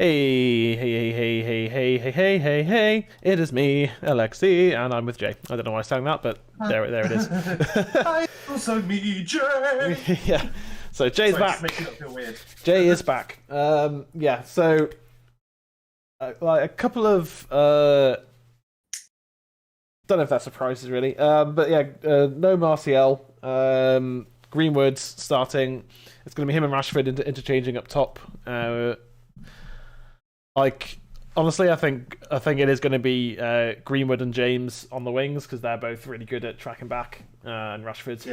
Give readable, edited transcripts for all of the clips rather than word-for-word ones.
Hey, it is me, Alexi, and I'm with Jay. I don't know why I sang that, but there it is. Hi, also me, Jay. Yeah, so Jay's Sorry, back. just making it feel weird. Jay is back. Yeah, so like a couple of don't know if that surprises really. But yeah, no Martial. Greenwood's starting. It's going to be him and Rashford interchanging up top. Like honestly, I think it is going to be Greenwood and James on the wings because they're both really good at tracking back, and Rashford's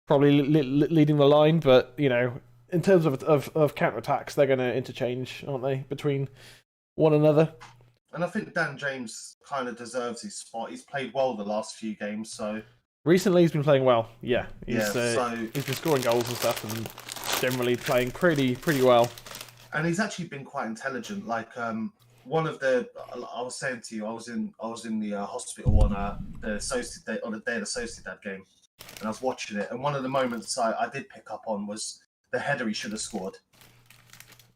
probably leading the line. But you know, in terms of counter attacks, they're going to interchange, aren't they, between one another? And I think Dan James kind of deserves his spot. He's played well the last few games, so recently he's been playing well. Yeah, he's been scoring goals and stuff, and generally playing pretty well. And he's actually been quite intelligent. Like one of the, I was saying to you, I was in the hospital on the day of the Sociedad game, and I was watching it. And one of the moments I did pick up on was the header he should have scored.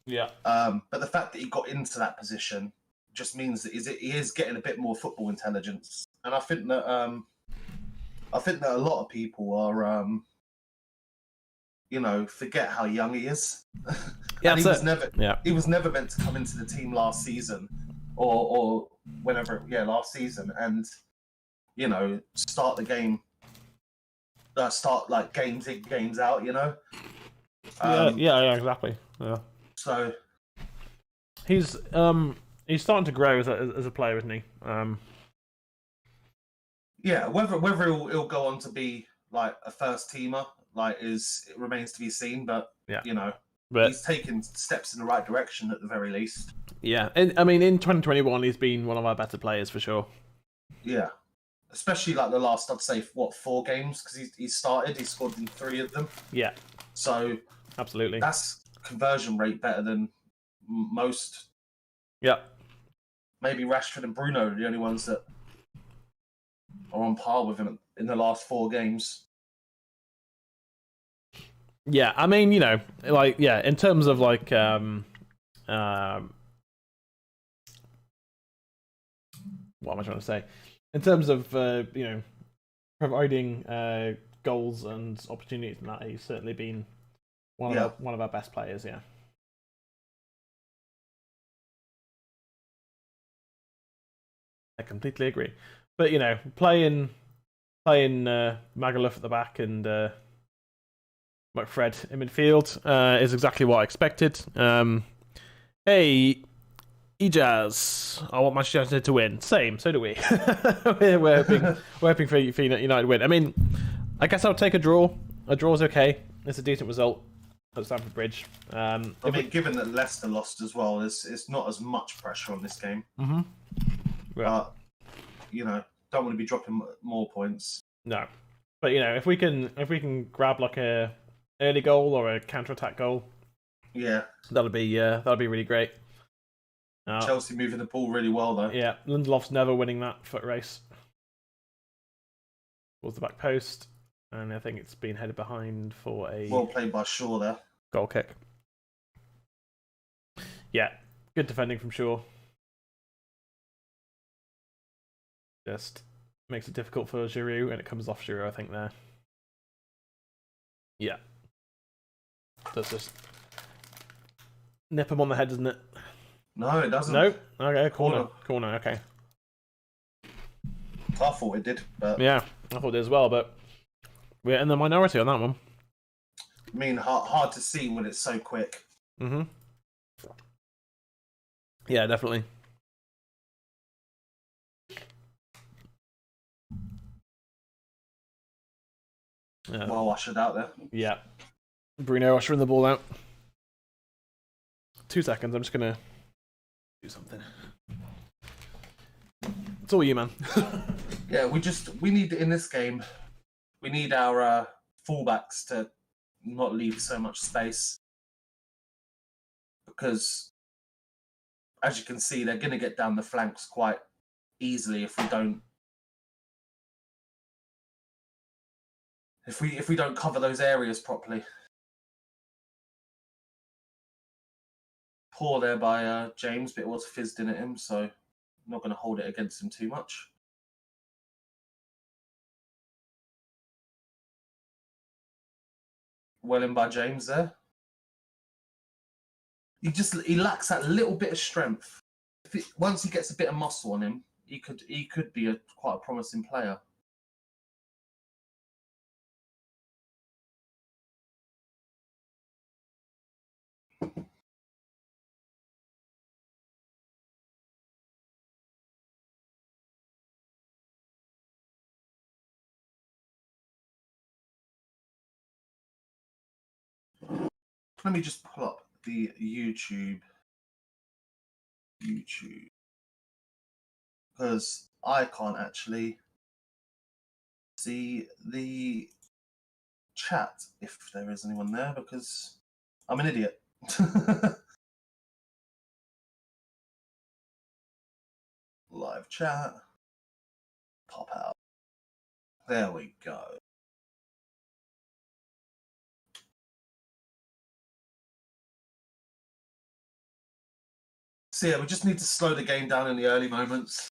Yeah. But the fact that he got into that position just means that he is getting a bit more football intelligence. And I think that a lot of people are forget how young he is. Yeah, he was never meant to come into the team last season or whenever last season and start the game start like games in, games out, yeah, exactly. Yeah. So he's starting to grow as a player, isn't he? Yeah, whether he'll go on to be like a first teamer, it remains to be seen. But he's taken steps in the right direction at the very least. Yeah, and I mean, in 2021, he's been one of our better players for sure. Yeah, especially like the last, I'd say, 4 games because he started, he scored in 3 of them. Yeah. So absolutely, that's conversion rate better than most. Yeah. Maybe Rashford and Bruno are the only ones that are on par with him in the last 4 games. Yeah, I mean, in terms of like what am I trying to say? In terms of providing goals and opportunities and that, he's certainly been one of our best players, yeah. I completely agree. But playing Magaluf at the back and McFred in midfield is exactly what I expected. Hey, Ejaz, I want Manchester United to win. Same, so do we. we're hoping for United to win. I mean, I guess I'll take a draw. A draw's okay. It's a decent result at Stamford Bridge. Given that Leicester lost as well, it's not as much pressure on this game. Mm-hmm. But don't want to be dropping more points. No, but if we can grab like a early goal or a counter-attack goal, that'll be really great. Chelsea moving the ball really well though. Yeah, Lindelof's never winning that foot race. Was the back post, and I think it's been headed behind for a well played by Shaw there. Goal kick. Yeah, good defending from Shaw. Just makes it difficult for Giroud, and it comes off Giroud, I think, there. Yeah. That's just nip him on the head, doesn't it? No, it doesn't. No? Okay, corner, okay. I thought it did, but... Yeah, I thought it did as well, but we're in the minority on that one. I mean, hard to see when it's so quick. Mm-hmm. Yeah, definitely. Well ushered out there. Yeah. Bruno ushering the ball out. 2 seconds, I'm just going to do something. It's all you, man. Yeah, we need, in this game, we need our fullbacks to not leave so much space. Because, as you can see, they're going to get down the flanks quite easily if we don't don't cover those areas properly. Poor there by James, but it was fizzed in at him, so I'm not going to hold it against him too much. Well in by James there. He lacks that little bit of strength. Once he gets a bit of muscle on him, he could be quite a promising player. Let me just pull up the YouTube, because I can't actually see the chat if there is anyone there, because I'm an idiot. Live chat, pop out. There we go. So yeah, we just need to slow the game down in the early moments.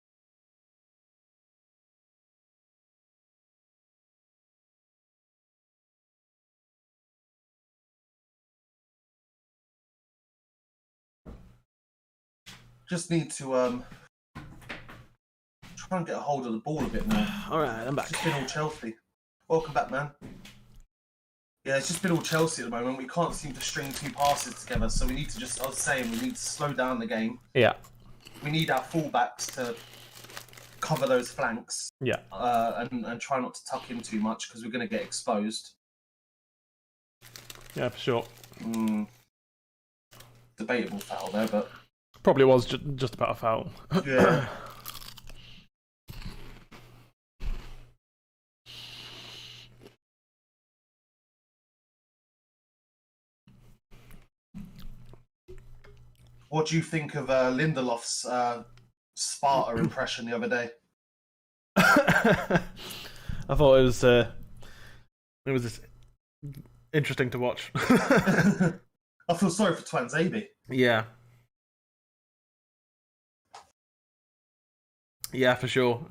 Just need to try and get a hold of the ball a bit more. All right, I'm back. It's just been all Chelsea. Welcome back, man. Yeah, it's just been all Chelsea at the moment. We can't seem to string two passes together, so we need to just, I was saying, we need to slow down the game. Yeah. We need our fullbacks to cover those flanks. Yeah. And try not to tuck in too much, because we're going to get exposed. Yeah, for sure. Debatable foul there, but... Probably was just about a foul. Yeah. What do you think of Lindelof's Sparta impression the other day? I thought it was just interesting to watch. I feel sorry for Twanzebe. Yeah. Yeah, for sure.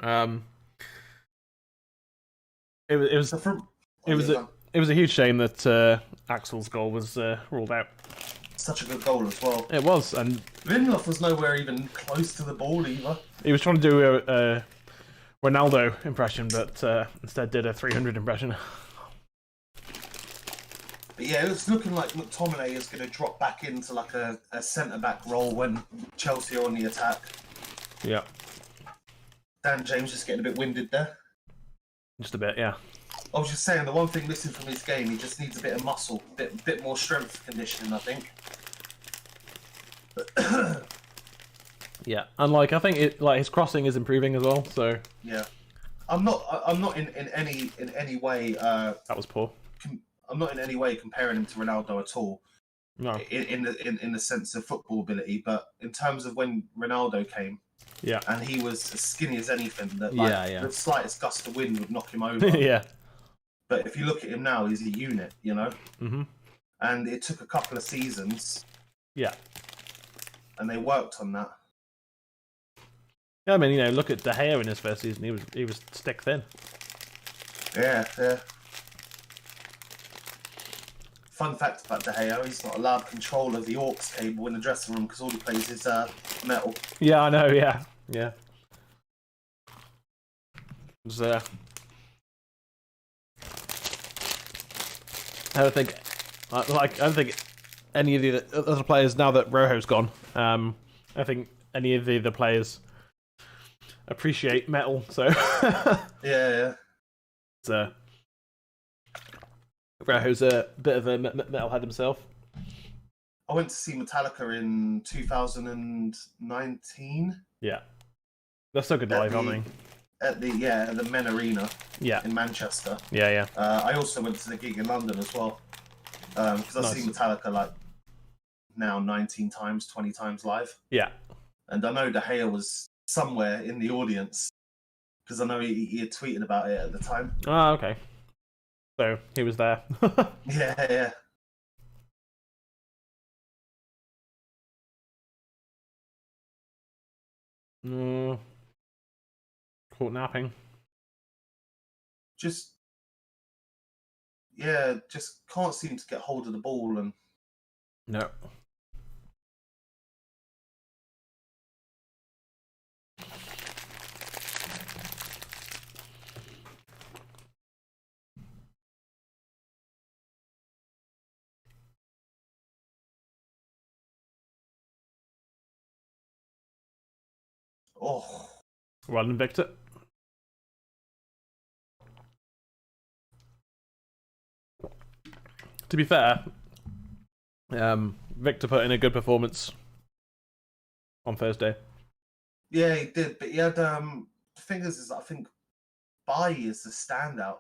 It was a huge shame that Axel's goal was ruled out. Such a good goal as well. It was, and Lindelof was nowhere even close to the ball either. He was trying to do a Ronaldo impression, but instead did a 300 impression. But yeah, it's looking like McTominay is going to drop back into like a centre-back role when Chelsea are on the attack. Yeah. Dan James just getting a bit winded there. Just a bit, yeah. I was just saying, the one thing missing from his game, he just needs a bit of muscle, bit more strength conditioning, I think. Yeah, and I think his crossing is improving as well. So yeah, I'm not in any way. That was poor. I'm not in any way comparing him to Ronaldo at all. No. In the sense of football ability, but in terms of when Ronaldo came, yeah, and he was as skinny as anything. That the slightest gust of wind would knock him over. Yeah. But if you look at him now, he's a unit, you know. Mm-hmm. And it took a couple of seasons. Yeah. And they worked on that. Yeah, I mean, look at De Gea in his first season. He was stick thin. Yeah, yeah. Fun fact about De Gea, he's not allowed control of the aux cable in the dressing room because all he plays is metal. Yeah, I know. Yeah, yeah. It was, I don't think any of the other players, now that Rojo's gone, I think any of the other players appreciate metal. So yeah. So Rojo's a bit of a metalhead himself. I went to see Metallica in 2019. Yeah, they're so good live, aren't they? At the Men Arena. Yeah. In Manchester. Yeah. I also went to the gig in London as well, because I've seen Metallica now 19 times, 20 times live. Yeah. And I know De Gea was somewhere in the audience because I know he had tweeted about it at the time. Oh, okay. So he was there. Yeah. Caught napping. Just can't seem to get hold of the ball and. No. Oh. Well done, Victor. To be fair, Victor put in a good performance on Thursday. Yeah, he did, but he had the thing is I think Bailly is the standout.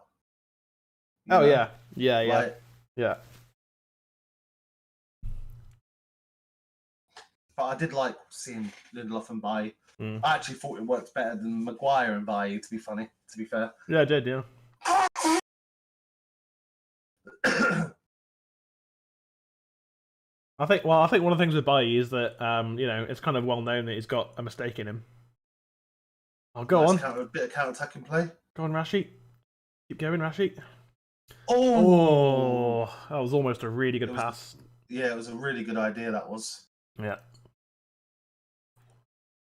Oh yeah. Yeah. But I did like seeing Lindelof and Bailly. Mm. I actually thought it worked better than Maguire and Bailly, to be fair. Yeah, I did, yeah. I think one of the things with Bailly is that it's kind of well known that he's got a mistake in him. Oh, go on. A bit of counter-attacking play. Go on, Rashi. Keep going, Rashi. Oh, that was almost a really good pass. Yeah, it was a really good idea, that was. Yeah.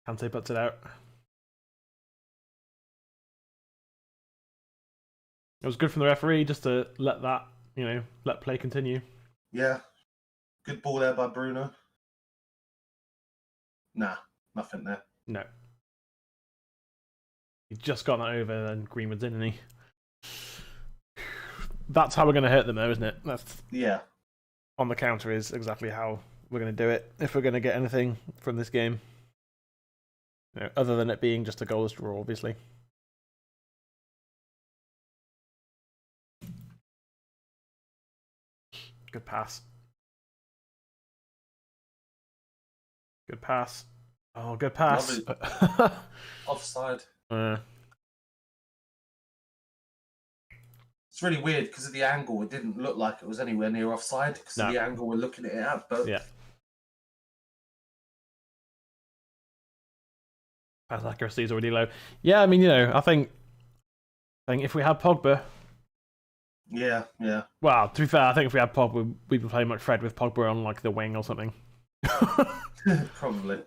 Kante puts it out. It was good from the referee just to let that, let play continue. Yeah. Good ball there by Bruno. Nah, nothing there. No. He just got that over and Greenwood's in, isn't he? That's how we're going to hurt them, though, isn't it? Yeah. On the counter is exactly how we're going to do it if we're going to get anything from this game. Other than it being just a goalless draw, obviously. Good pass. Good pass. Oh, good pass. Offside. It's really weird because of the angle. It didn't look like it was anywhere near offside because of the angle we're looking at it at. But yeah. Pass accuracy is already low. Yeah, I mean, I think if we had Pogba. Yeah. Well, to be fair, I think if we had Pogba, we'd be playing Fred with Pogba on like the wing or something. Probably.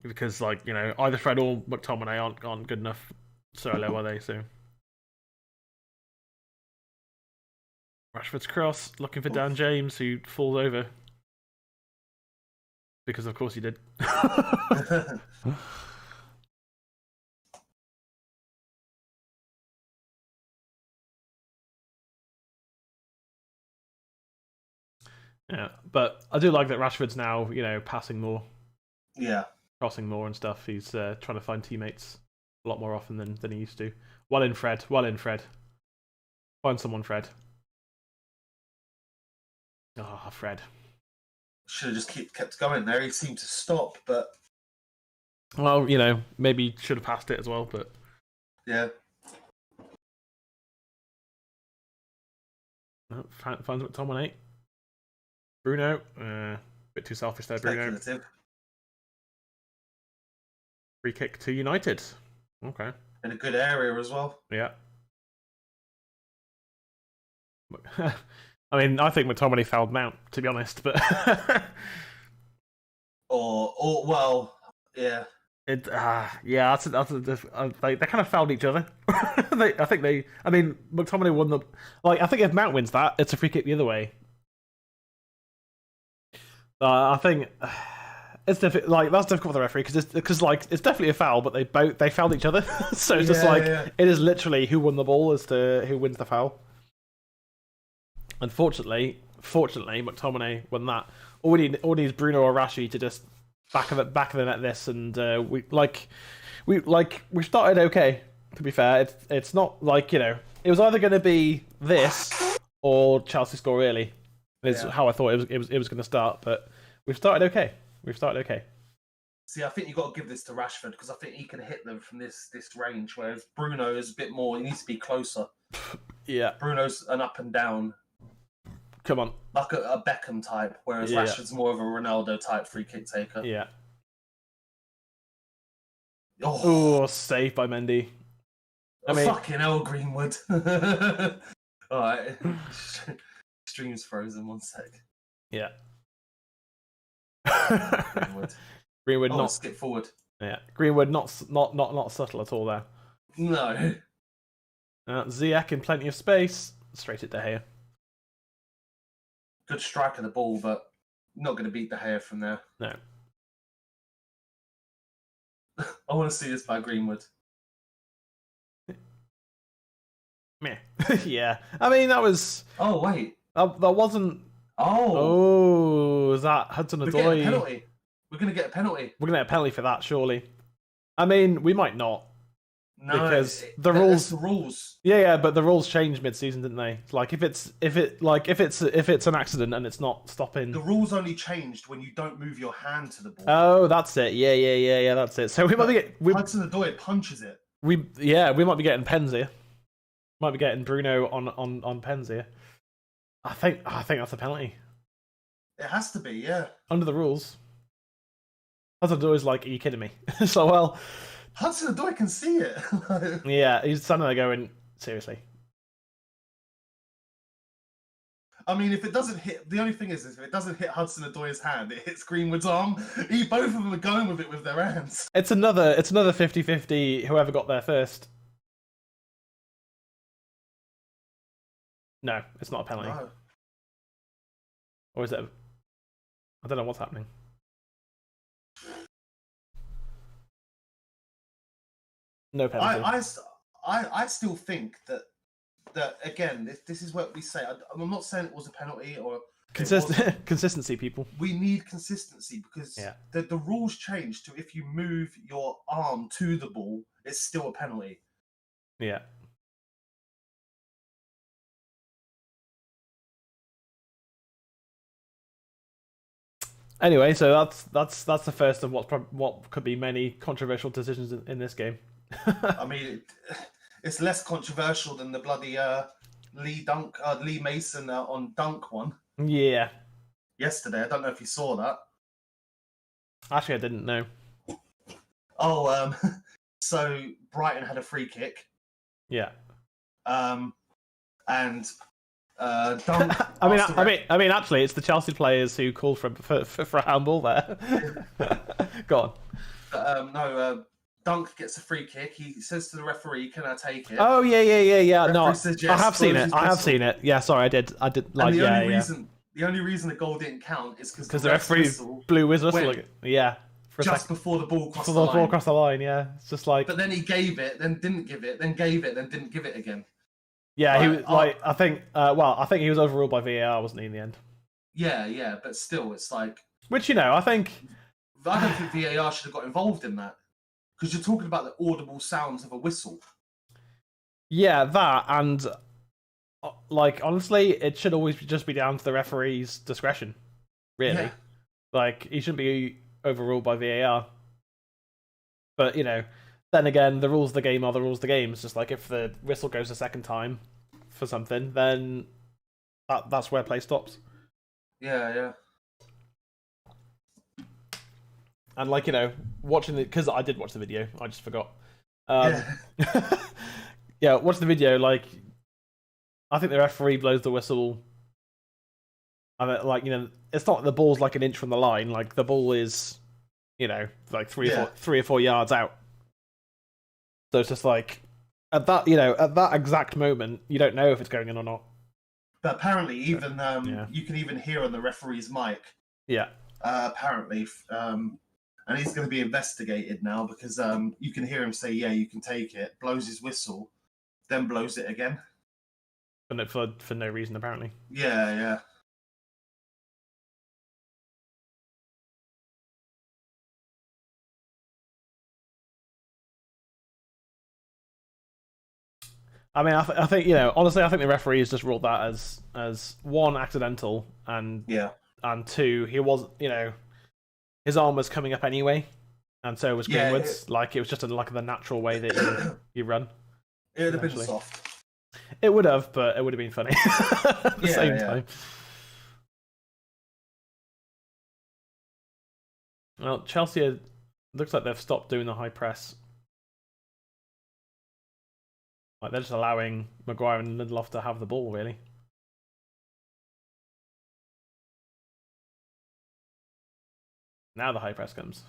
Because either Fred or McTominay aren't good enough solo, are they? So Rashford's cross, looking for Dan James, who falls over. Because of course he did. Yeah, but I do like that Rashford's now, passing more. Yeah. Crossing more and stuff. He's trying to find teammates a lot more often than he used to. Well in, Fred. Find someone, Fred. Oh, Fred. Should have just kept going there. He seemed to stop, but... Well, maybe should have passed it as well, but... Yeah. Finds McTominay. Bruno. Bit too selfish there, Bruno. Free kick to United. Okay. In a good area as well. Yeah. I mean, I think McTominay fouled Mount, to be honest, but... well, yeah. They kind of fouled each other. I mean, McTominay won the... I think if Mount wins that, it's a free kick the other way. I think... It's difficult. That's difficult for the referee because it's definitely a foul, but they fouled each other. So it's it is literally who won the ball as to who wins the foul. Fortunately, McTominay won that. All we need is Bruno or Rashi to just back of the net this, and we started okay. To be fair, it's not it was either going to be this or Chelsea score early. Is how I thought it was going to start, but we've started okay. See, I think you've got to give this to Rashford because I think he can hit them from this range, whereas Bruno is a bit more. He needs to be closer. Yeah, Bruno's an up and down. Come on, like a Beckham type, whereas Rashford's more of a Ronaldo type free kick taker. Yeah. Oh, saved by Mendy. I mean, fucking hell, Greenwood. All right, stream's frozen. 1 sec. Yeah. Greenwood. Greenwood not skip forward. Yeah, Greenwood not subtle at all there. No. Ziyech in plenty of space, straight at De Gea. Good strike of the ball, but not going to beat De Gea from there. No. I want to see this by Greenwood. Meh. Yeah, I mean that was. Oh wait. That wasn't. Oh. Is that Hudson-Odoi? We're getting a penalty. We're going to get a penalty. We're going to get a penalty for that, surely. I mean, we might not. No, because the rules. The rules. Yeah, but the rules changed mid-season, didn't they? Like if it's an accident and it's not stopping. The rules only changed when you don't move your hand to the ball. Oh, that's it. Yeah. That's it. So we might be Hudson-Odoi punches it. We might be getting pens here. Might be getting Bruno on pens here. I think that's a penalty. It has to be, yeah. Under the rules. Hudson-Odoi's like, are you kidding me? So well. Hudson-Odoi can see it. Yeah, he's standing there going, seriously. I mean, if it doesn't hit, the only thing is if it doesn't hit Hudson-Odoi's hand, it hits Greenwood's arm. Both of them are going with it with their hands. It's another 50-50, whoever got there first. No, it's not a penalty. No. Or is it? I don't know what's happening. No penalty. I still think that again, this is what we say. I'm not saying it was a penalty or consistency, people. We need consistency because the rules change to if you move your arm to the ball, it's still a penalty. Yeah. Anyway, so that's the first of what could be many controversial decisions in this game. I mean, it's less controversial than the bloody Lee Mason on dunk one. Yeah. Yesterday, I don't know if you saw that. Actually, I didn't know. Oh, so Brighton had a free kick. Yeah. And dunk. I mean, actually, it's the Chelsea players who called for a handball there. Go on. Dunk gets a free kick. He says to the referee, "Can I take it?" Oh yeah. No, yes, I have seen it. I have seen it. Yeah, sorry, I did. Like, the only reason the goal didn't count is because the referee blew his whistle. Yeah. Just before the ball crossed the line. Yeah, it's just like. But then he gave it, then didn't give it, then gave it, then didn't give it again. Yeah, he was like. I think he was overruled by VAR, wasn't he, in the end? Yeah, but still, it's like. Which I think. I don't think VAR should have got involved in that because you're talking about the audible sounds of a whistle. Yeah, that and. Like, honestly, it should always just be down to the referee's discretion. Really. Yeah. Like, he shouldn't be overruled by VAR. But, then again, the rules of the game are the rules of the game. It's just like if the whistle goes a second time for something, then that's where play stops. Yeah. And, like, watching because I did watch the video, I just forgot. Yeah, watch the video, like, I think the referee blows the whistle. I mean, like, it's not the ball's like an inch from the line. Like, the ball is, like three or four yards out. So it's just like at that exact moment, you don't know if it's going in or not. But apparently, even you can even hear on the referee's mic. Yeah. Apparently, and he's going to be investigated now because you can hear him say, "Yeah, you can take it." Blows his whistle, then blows it again. For no reason, apparently. Yeah. I mean, I think honestly, I think the referees just ruled that as one, accidental, and two, he was his arm was coming up anyway, and so was Greenwood's. Like, it was just the natural way that you run. It would have been soft. It would have, but it would have been funny at the same time. Well, Chelsea looks like they've stopped doing the high press Like they're just allowing Maguire and Lindelof to have the ball, really. Now the high press comes.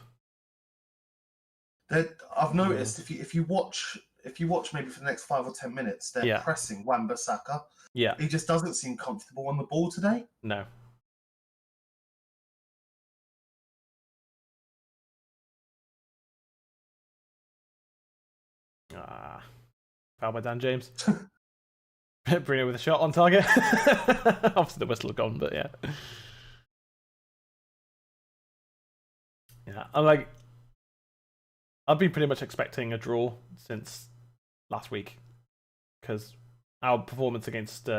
I've noticed if you watch maybe for the next 5 or 10 minutes, they're pressing Wan-Bissaka. Yeah. He just doesn't seem comfortable on the ball today. No. Foul by Dan James. Bruno with a shot on target. Obviously the whistle had gone, but yeah. Yeah, I've been pretty much expecting a draw since last week because our performance against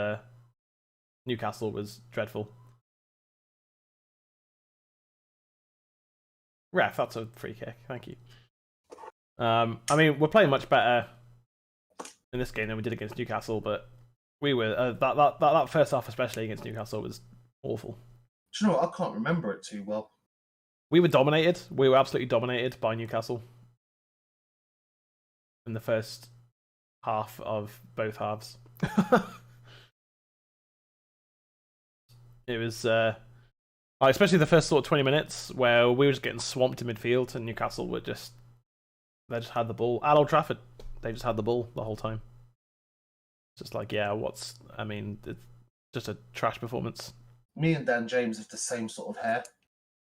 Newcastle was dreadful. Ref, that's a free kick. Thank you. I mean, we're playing much better in this game than we did against Newcastle, but we were that first half, especially against Newcastle, was awful. Do you know what? I can't remember it too well. We were dominated. We were absolutely dominated by Newcastle in the first half of both halves. It was, especially the first sort of 20 minutes where we were just getting swamped in midfield, and Newcastle they just had the ball at Old Trafford. They just had the ball the whole time. It's just like, it's just a trash performance. Me and Dan James have the same sort of hair.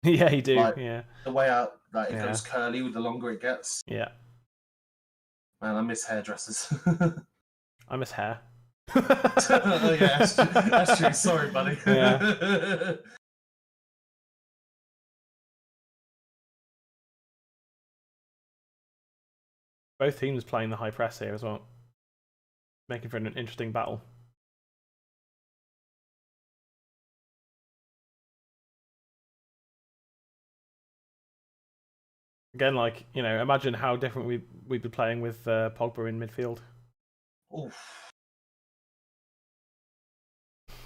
Yeah, you do. Yeah. The way out, it goes curly with the longer it gets. Yeah. Man, I miss hairdressers. I miss hair. Oh, yeah, that's true. Sorry, buddy. Yeah. Both teams playing the high press here as well, making for an interesting battle. Again, imagine how different we'd be playing with Pogba in midfield. Oof.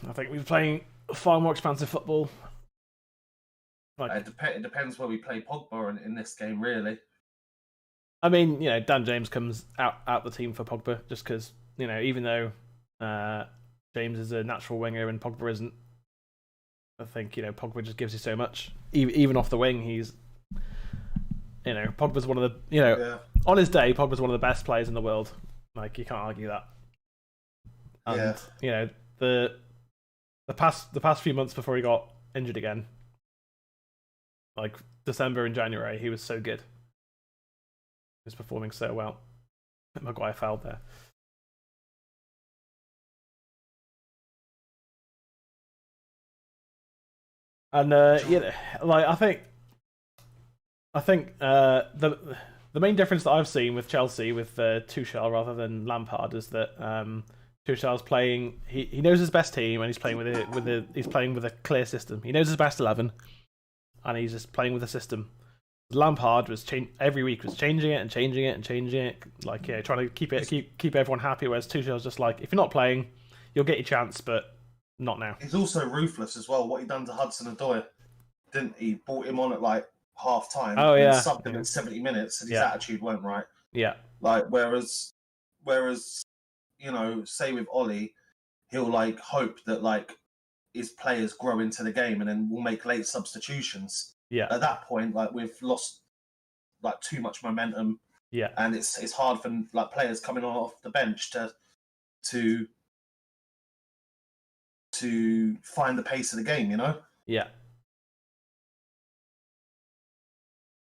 I think we'd be playing far more expansive football. It depends where we play Pogba in this game, really. I mean, Dan James comes out the team for Pogba just because, even though James is a natural winger and Pogba isn't, I think, Pogba just gives you so much. Even off the wing, he's... Pogba's one of the, on his day, Pogba's one of the best players in the world. You can't argue that. And, the past few months before he got injured again, like December and January, he was so good. He was performing so well. Maguire fouled there. And, I think the main difference that I've seen with Chelsea with Tuchel rather than Lampard is that Tuchel's playing. He knows his best team and he's playing with a clear system. He knows his best 11, and he's just playing with a system. Lampard was every week was changing it and changing it and changing it, trying to keep everyone happy. Whereas Tuchel's just like, if you're not playing, you'll get your chance, but not now. He's also ruthless as well. What he done to Hudson-Odoi, didn't he? Brought him on at half time. Oh yeah, and subbed him in 70 minutes, and his attitude weren't right. Yeah. Whereas, say with Ollie, he'll hope that his players grow into the game, and then we'll make late substitutions. Yeah. At that point, we've lost too much momentum. Yeah. And it's hard for players coming off the bench to find the pace of the game. Yeah.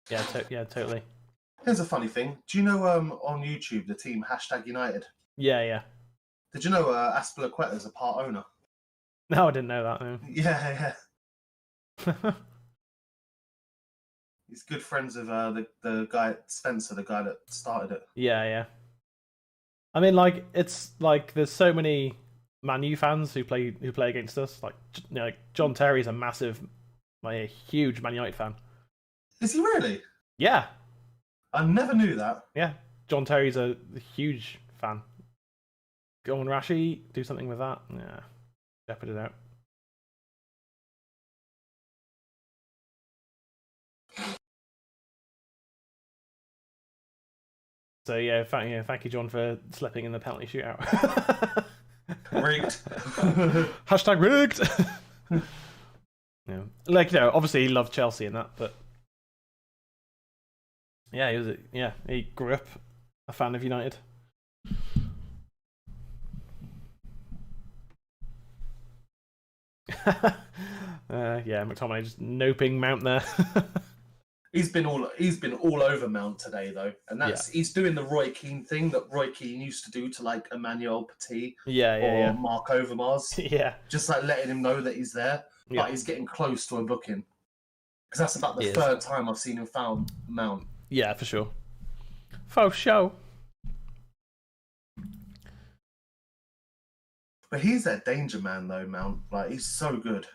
Yeah, totally. Here's a funny thing. Do you know on YouTube the team #United? Yeah. Did you know Aspilicueta's a part owner? No, I didn't know that. No. Yeah. He's good friends with the guy Spencer, the guy that started it. Yeah. I mean, it's there's so many Man U fans who play against us. John Terry's a huge Man United fan. Is he really? Yeah. I never knew that. Yeah. John Terry's a huge fan. Go on, Rashi, do something with that. Yeah. Shepherd it out. So yeah, thank you, John, for slipping in the penalty shootout. Rigged. Hashtag rigged. Yeah, like obviously he loved Chelsea and that, but yeah, he grew up a fan of United. Yeah, McTominay just noping Mount there. He's been all over Mount today though, and he's doing the Roy Keane thing that Roy Keane used to do to like Emmanuel Petit or Mark Overmars. Yeah, just like letting him know that he's there, but he's getting close to a booking because that's about the third time I've seen him foul Mount. Yeah, for sure. For sure. But he's that danger man though, Mount. Like he's so good.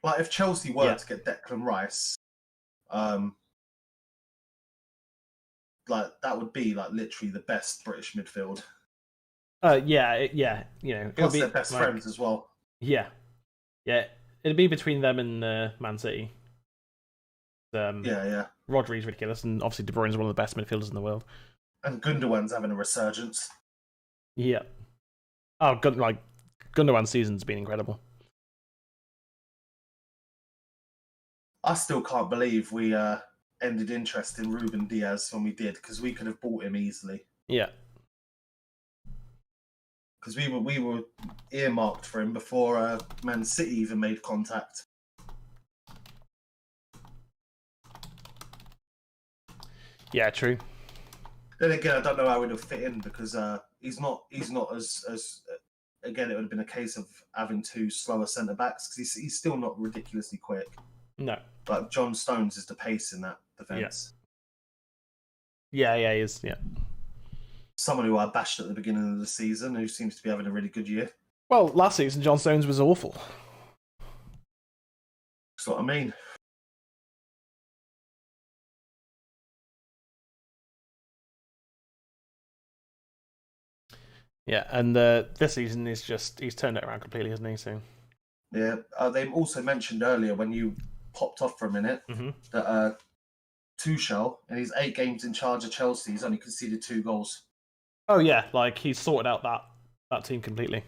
Like if Chelsea were to get Declan Rice, like that would be like literally the best British midfield. Yeah. Plus they're best friends as well. Yeah, it'd be between them and Man City. Rodri's ridiculous, and obviously De Bruyne's one of the best midfielders in the world. And Gundogan's having a resurgence. Yeah. Oh, Gundogan's season's been incredible. I still can't believe we ended interest in Ruben Diaz when we did, because we could have bought him easily. Yeah. Because we were earmarked for him before Man City even made contact. Yeah, true. Then again, I don't know how he'd have fit in because he's not as again, it would have been a case of having two slower centre backs because he's still not ridiculously quick. No. But John Stones is the pace in that defence. Yeah, he is. Yeah. Someone who I bashed at the beginning of the season, who seems to be having a really good year. Well, last season John Stones was awful. That's what I mean. Yeah, and this season he's turned it around completely, hasn't he? So. Yeah, they also mentioned earlier when you popped off for a minute that Tuchel, in his 8 games in charge of Chelsea, he's only conceded 2 goals. Oh yeah, like he's sorted out that team completely.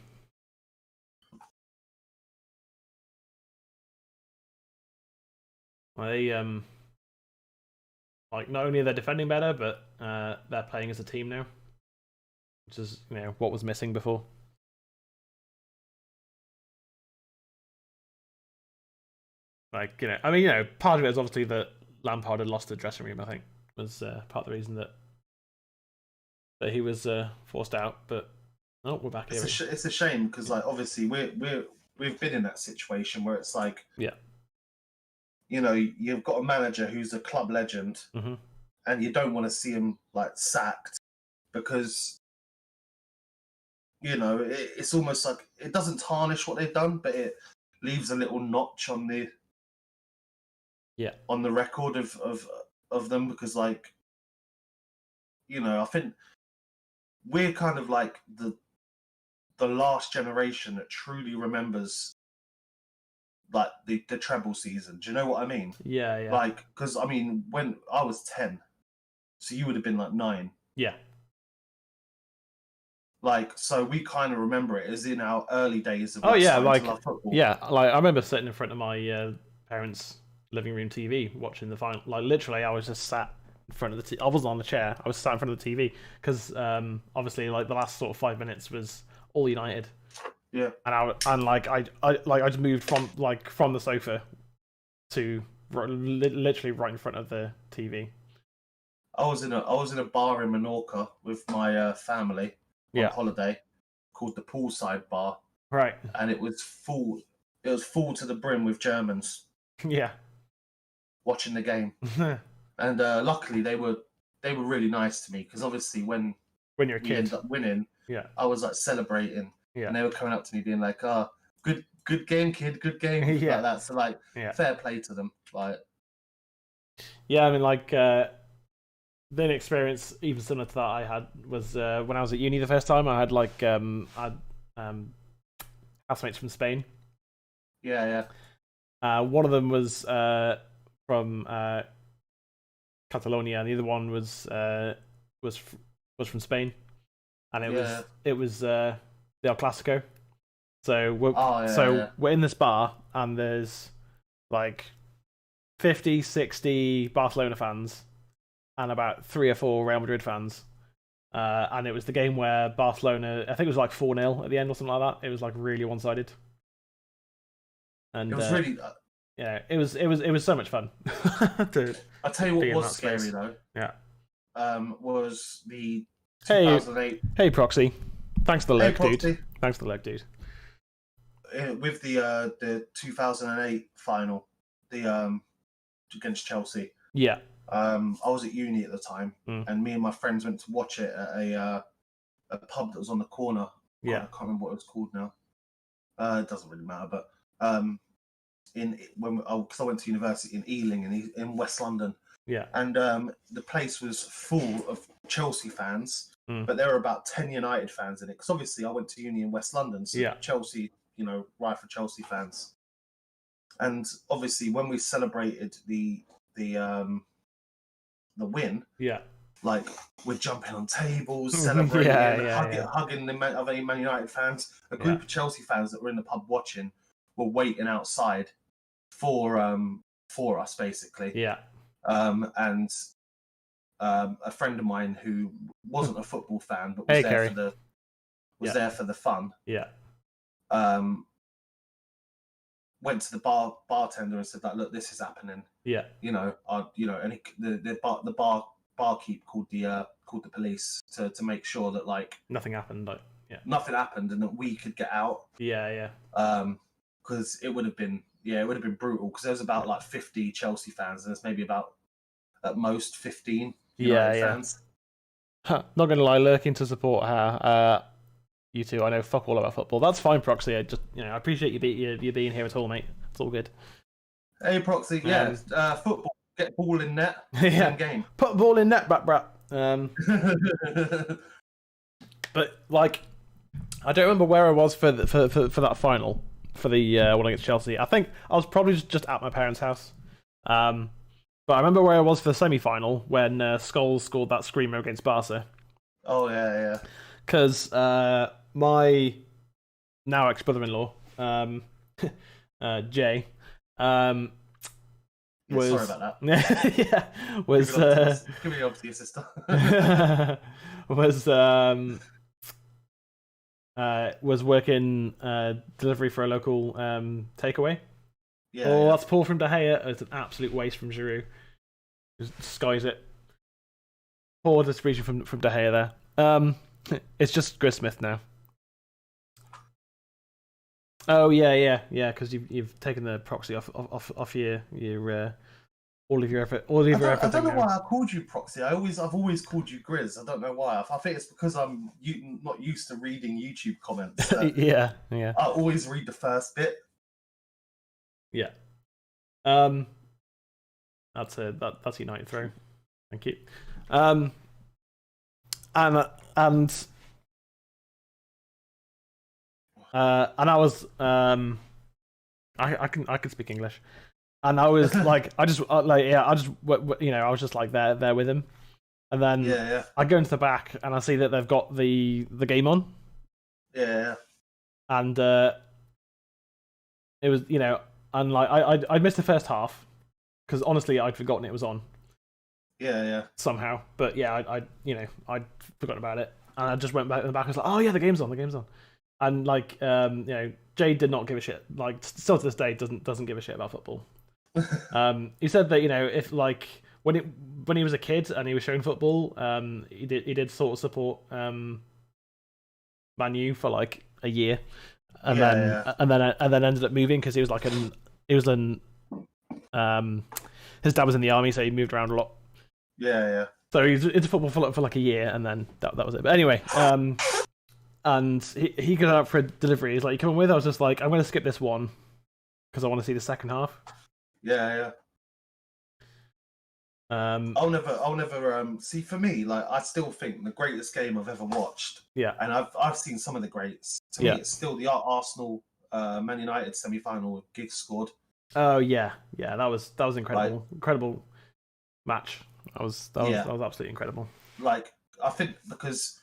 They like not only are they defending better, but they're playing as a team now, which is what was missing before. Like I mean part of it is obviously that Lampard had lost the dressing room. I think was part of the reason that he was forced out. But we're back here. It's a shame because like obviously we've been in that situation where it's like you've got a manager who's a club legend, and you don't want to see him like sacked because it's almost like it doesn't tarnish what they've done, but it leaves a little notch on the record of them because like I think we're kind of like the last generation that truly remembers like the treble season. Do you know what I mean? Yeah. Like because I mean when I was 10, so you would have been like 9. Yeah. Like so we kind of remember it as in our early days of like football. Yeah, like I remember sitting in front of my parents' living room TV watching the final. Like literally, I was just sat in front of the TV. I wasn't on the chair. I was sat in front of the TV because obviously, like the last sort of 5 minutes was all United. Yeah. And I just moved from the sofa to literally right in front of the TV. I was in a bar in Menorca with my family on holiday, called the Poolside Bar. Right. And it was full. It was full to the brim with Germans. Yeah. Watching the game, and luckily they were really nice to me because obviously when you're a kid, ended up winning, I was like celebrating, and they were coming up to me being like, "Oh, good game, kid, good game," like that. So like, fair play to them. Like, yeah, I mean, like the experience even similar to that I had was when I was at uni the first time. I had like housemates from Spain. Yeah. One of them was from Catalonia, and the other one was from Spain, and it was the El Clasico. So we're in this bar, and there's like 50, 60 Barcelona fans, and about 3 or 4 Real Madrid fans. And it was the game where Barcelona, I think it was like 4-0 at the end or something like that. It was like really one-sided. And it was really, yeah, it was so much fun. I'll tell you what was scary though. Yeah. Was the 2008. Hey Proxy, thanks for the leg, dude. Thanks for the leg, dude. With the 2008 final, the against Chelsea. Yeah. I was at uni at the time, and me and my friends went to watch it at a pub that was on the corner. Yeah. I can't remember what it was called now. It doesn't really matter, but because I went to university in Ealing in West London. Yeah. And the place was full of Chelsea fans, but there were about 10 United fans in it. Because obviously I went to uni in West London, so Chelsea, right for Chelsea fans. And obviously when we celebrated the win, like we're jumping on tables, celebrating, hugging the other Man United fans. A group of Chelsea fans that were in the pub watching were waiting outside for us basically. Yeah. And a friend of mine who wasn't a football fan but was there for the fun. Yeah. Went to the bartender and said that, look, this is happening. Yeah. And the barkeep called the police to make sure that like nothing happened. Nothing happened and that we could get out. Yeah. Because it would have been brutal. Because there was about like 50 Chelsea fans and there's maybe about at most 15 United fans. Not gonna lie, lurking to support her. You two, I know fuck all about football. That's fine, Proxy. I just, I appreciate you being here at all, mate. It's all good. Hey, Proxy. Yeah, football. Get ball in net. Game. Put ball in net, brat. But like, I don't remember where I was for that final for the one against Chelsea. I think I was probably just at my parents' house. But I remember where I was for the semi-final when Scholes scored that screamer against Barca. Oh yeah. Because my now ex-brother-in-law, Jay, was sorry about that. Was give me up to your sister. Was working delivery for a local takeaway. That's Paul from De Gea. It's an absolute waste from Giroud. Just skies it. Poor distribution from De Gea there. It's just Chris Smith now. Oh yeah, because you've taken the Proxy off your all of your effort. I don't know why I called you Proxy. I've always called you Grizz. I don't know why. I think it's because I'm not used to reading YouTube comments. Yeah. I always read the first bit. Yeah. That's United throw. Thank you. And I was I can speak English, and I was like I was just like there with him, and then I go into the back and I see that they've got the game on. Yeah. And it was and like I missed the first half because honestly I'd forgotten it was on. Yeah. Somehow, but I'd forgotten about it, and I just went back in the back. I was like, oh yeah, the game's on. And like, Jay did not give a shit. Like, still to this day, doesn't give a shit about football. He said that if like when he was a kid and he was showing football, he did sort of support Man U for like a year, and then ended up moving because his dad was in the army, so he moved around a lot. Yeah. So he was into football for like a year, and then that was it. But anyway, and he got out for a delivery. He's like, "You coming with?" I was just like, "I'm going to skip this one because I want to see the second half." Yeah. I'll never see. For me, like I still think the greatest game I've ever watched. Yeah. And I've seen some of the greats. To me, it's still the Arsenal Man United semi-final. Giggs scored. Oh yeah, yeah. That was incredible, incredible match. That was absolutely incredible. Like I think because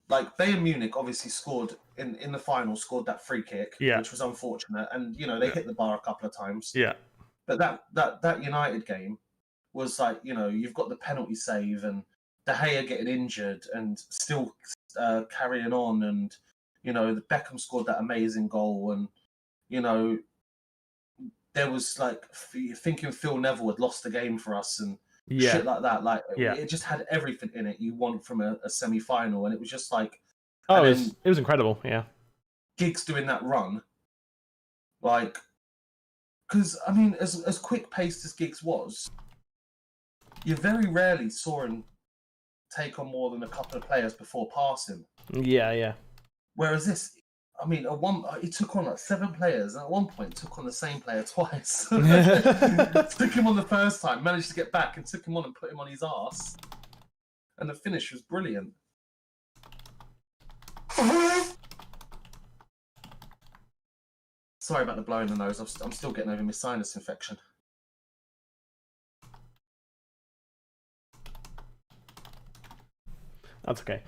like Bayern Munich obviously scored in the final, scored that free kick, Yeah. which was unfortunate, and they hit the bar a couple of times. Yeah. But that United game was like, you've got the penalty save and De Gea getting injured and still carrying on, and the Beckham scored that amazing goal, and there was like thinking Phil Neville had lost the game for us and shit like that. Like it just had everything in it you want from a semi-final, and it was just like, oh, it was incredible. Yeah, Giggs doing that run, like, because I mean, as quick paced as Giggs was, you very rarely saw him take on more than a couple of players before passing. Yeah, yeah. Whereas this, I mean, he took on like 7 players, and at one point took on the same player twice. Took him on the first time, managed to get back, and took him on and put him on his ass. And the finish was brilliant. Sorry about the blow in the nose. I'm still getting over my sinus infection. That's okay.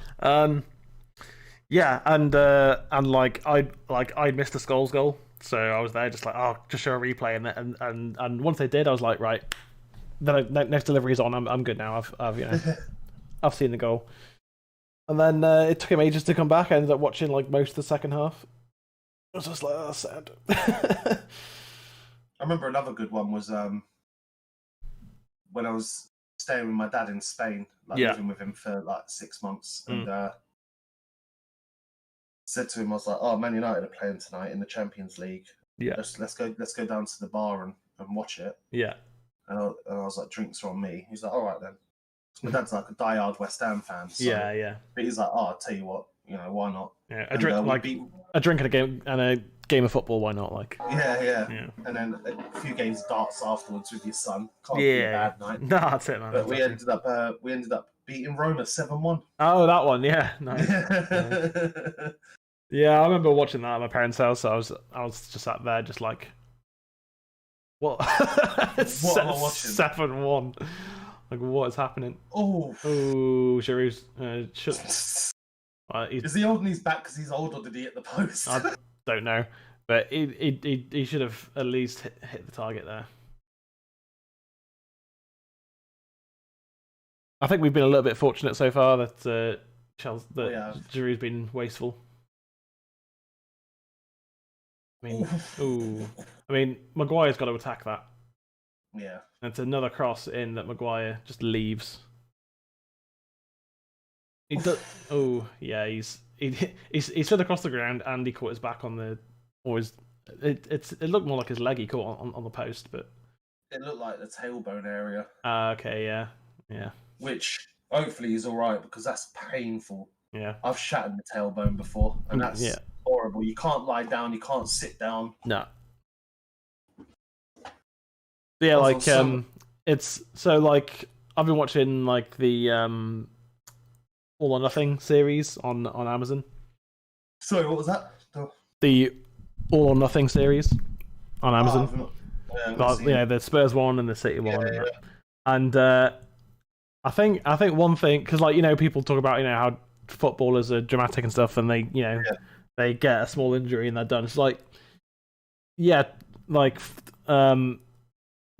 Yeah, and I missed the Skulls goal, so I was there just like, oh, just show a replay, and once they did, I was like, right, the next delivery is on. I'm good now. I've seen the goal, and then it took him ages to come back. I ended up watching like most of the second half. I was just like, oh, sad. I remember another good one was when I was staying with my dad in Spain, living with him for like 6 months, and said to him, I was like, "Oh, Man United are playing tonight in the Champions League. Yeah, let's go down to the bar and watch it." Yeah, and I was like, "Drinks are on me." He's like, "All right then." My dad's like a diehard West Ham fan. So, yeah. But he's like, "Oh, I'll tell you what, why not?" Yeah, a drink a drink and a game of football. Why not? Like, yeah. And then a few games of darts afterwards with your son. Can't be a bad night. No, that's it, man. But we ended up beating Roma 7-1. Oh, that one, yeah, nice. Yeah, I remember watching that at my parents' house. So I was just sat there, just like, what? What am I watching? 7-1. Like, what is happening? Oh, Giroud's is he holding his back because he's old, or did he hit the post? I don't know, but he should have at least hit the target there. I think we've been a little bit fortunate so far that Giroud's been wasteful. I mean, Maguire's got to attack that. Yeah. And it's another cross in that Maguire just leaves. He does. Oh, yeah, he's slid across the ground and he caught his back on the. It looked more like his leg he caught on the post, but it looked like the tailbone area. Okay, yeah. Which hopefully is all right, because that's painful. Yeah. I've shattered the tailbone before, and that's horrible. You can't lie down. You can't sit down. No. Yeah, like it's so like I've been watching like the All or Nothing series on Amazon. Sorry, what was that? The All or Nothing series on Amazon. The Spurs one and the City one. Yeah. And I think one thing, because like people talk about how footballers are dramatic and stuff, and they they get a small injury and they're done. It's like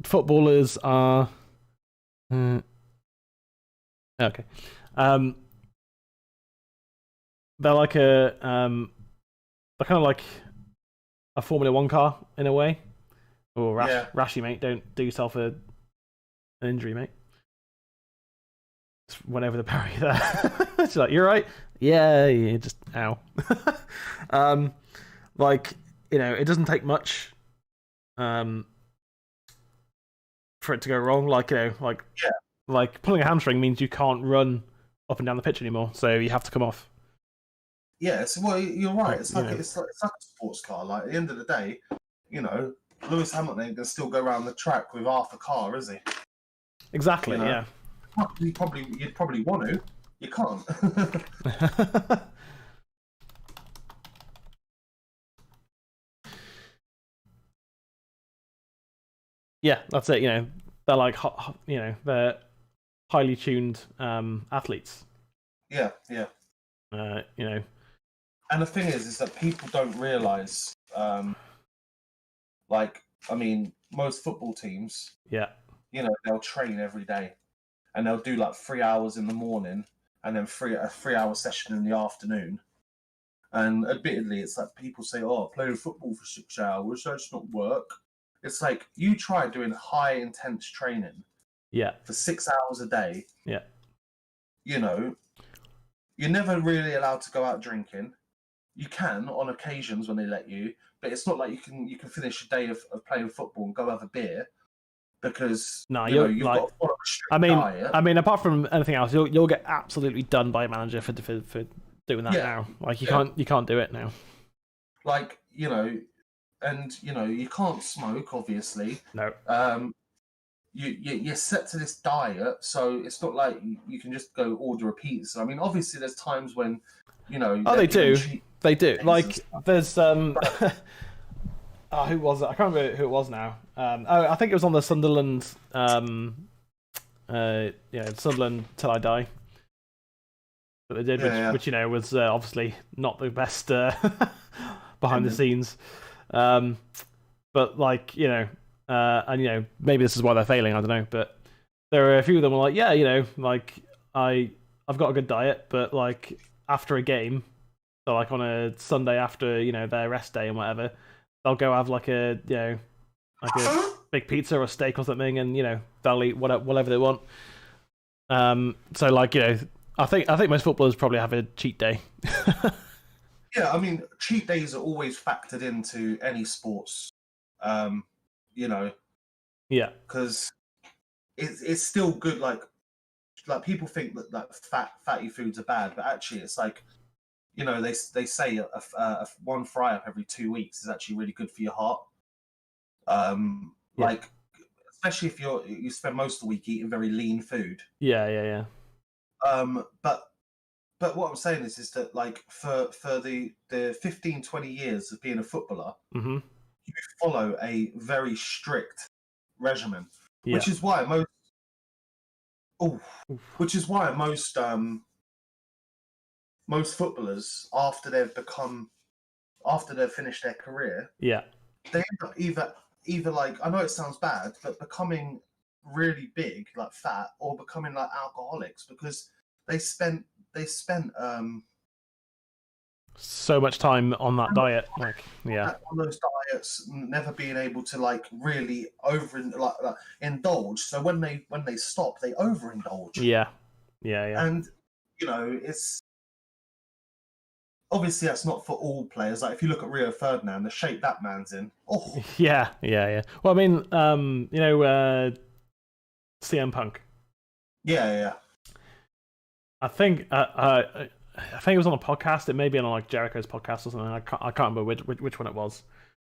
footballers are okay. They're like they're kind of like a Formula One car in a way. Oh, Rashy, mate, don't do yourself an injury, mate. Just went over the parry there. She's like, "You're right." Yeah, just ow. It doesn't take much for it to go wrong. Like pulling a hamstring means you can't run up and down the pitch anymore, so you have to come off. Yeah, well, you're right. It's like a sports car. Like at the end of the day, Lewis Hamilton can still go around the track with half a car, is he? Exactly. Yeah. You'd probably want to. You can't. Yeah, that's it. You know, they're like they're highly tuned athletes. Yeah, yeah. You know, And the thing is that people don't realize, like, I mean, most football teams, yeah, you know, they'll train every day, and they'll do like 3 hours in the morning, and then a 3 hour session in the afternoon. And admittedly, it's like people say, "Oh, playing football for 6 hours, that's not work." It's like you try doing high intense training yeah, for 6 hours a day. yeah. You know, you're never really allowed to go out drinking. You can on occasions when they let you, but it's not like you can finish a day of playing football and go have a beer, because No, you know you're you've like, got to follow a strict diet. I mean, apart from anything else, you'll get absolutely done by a manager for doing that now. Like you can't do it now. Like, you know, and you know you can't smoke, obviously. No. You're set to this diet, so it's not like you can just go order a pizza. I mean, obviously there's times when, you know. Oh, they do. They do. Like there's oh, who was it? I can't remember who it was now. Oh, I think it was on the Sunderland. Sunderland Till I Die. That they did, which you know was obviously not the best behind the scenes. But like and you know maybe this is why they're failing. I don't know, but there are a few of them who are like, yeah, you know, like I've got a good diet, but like after a game, so like on a Sunday after their rest day and whatever, they'll go have like a like a big pizza or a steak or something, and they'll eat whatever they want. So like I think most footballers probably have a cheat day. Yeah, I mean, cheat days are always factored into any sports. Yeah, because it's still good. Like people think that fatty foods are bad, but actually it's like they say a one fry up every 2 weeks is actually really good for your heart. Like especially if you spend most of the week eating very lean food. Yeah. But what I'm saying is that like for the 15, 20 years of being a footballer, mm-hmm. you follow a very strict regimen, which is why most footballers after they've finished their career, they end up either like, I know it sounds bad, but becoming really big, like fat, or becoming like alcoholics, because they spent so much time on that diet, like on those diets, never being able to like really indulge. So when they stop, they overindulge. Yeah. And it's obviously that's not for all players. Like if you look at Rio Ferdinand, the shape that man's in. Oh. Yeah. Well, I mean, CM Punk. Yeah. I think it was on a podcast. It may be on like Jericho's podcast or something. I can't remember which one it was.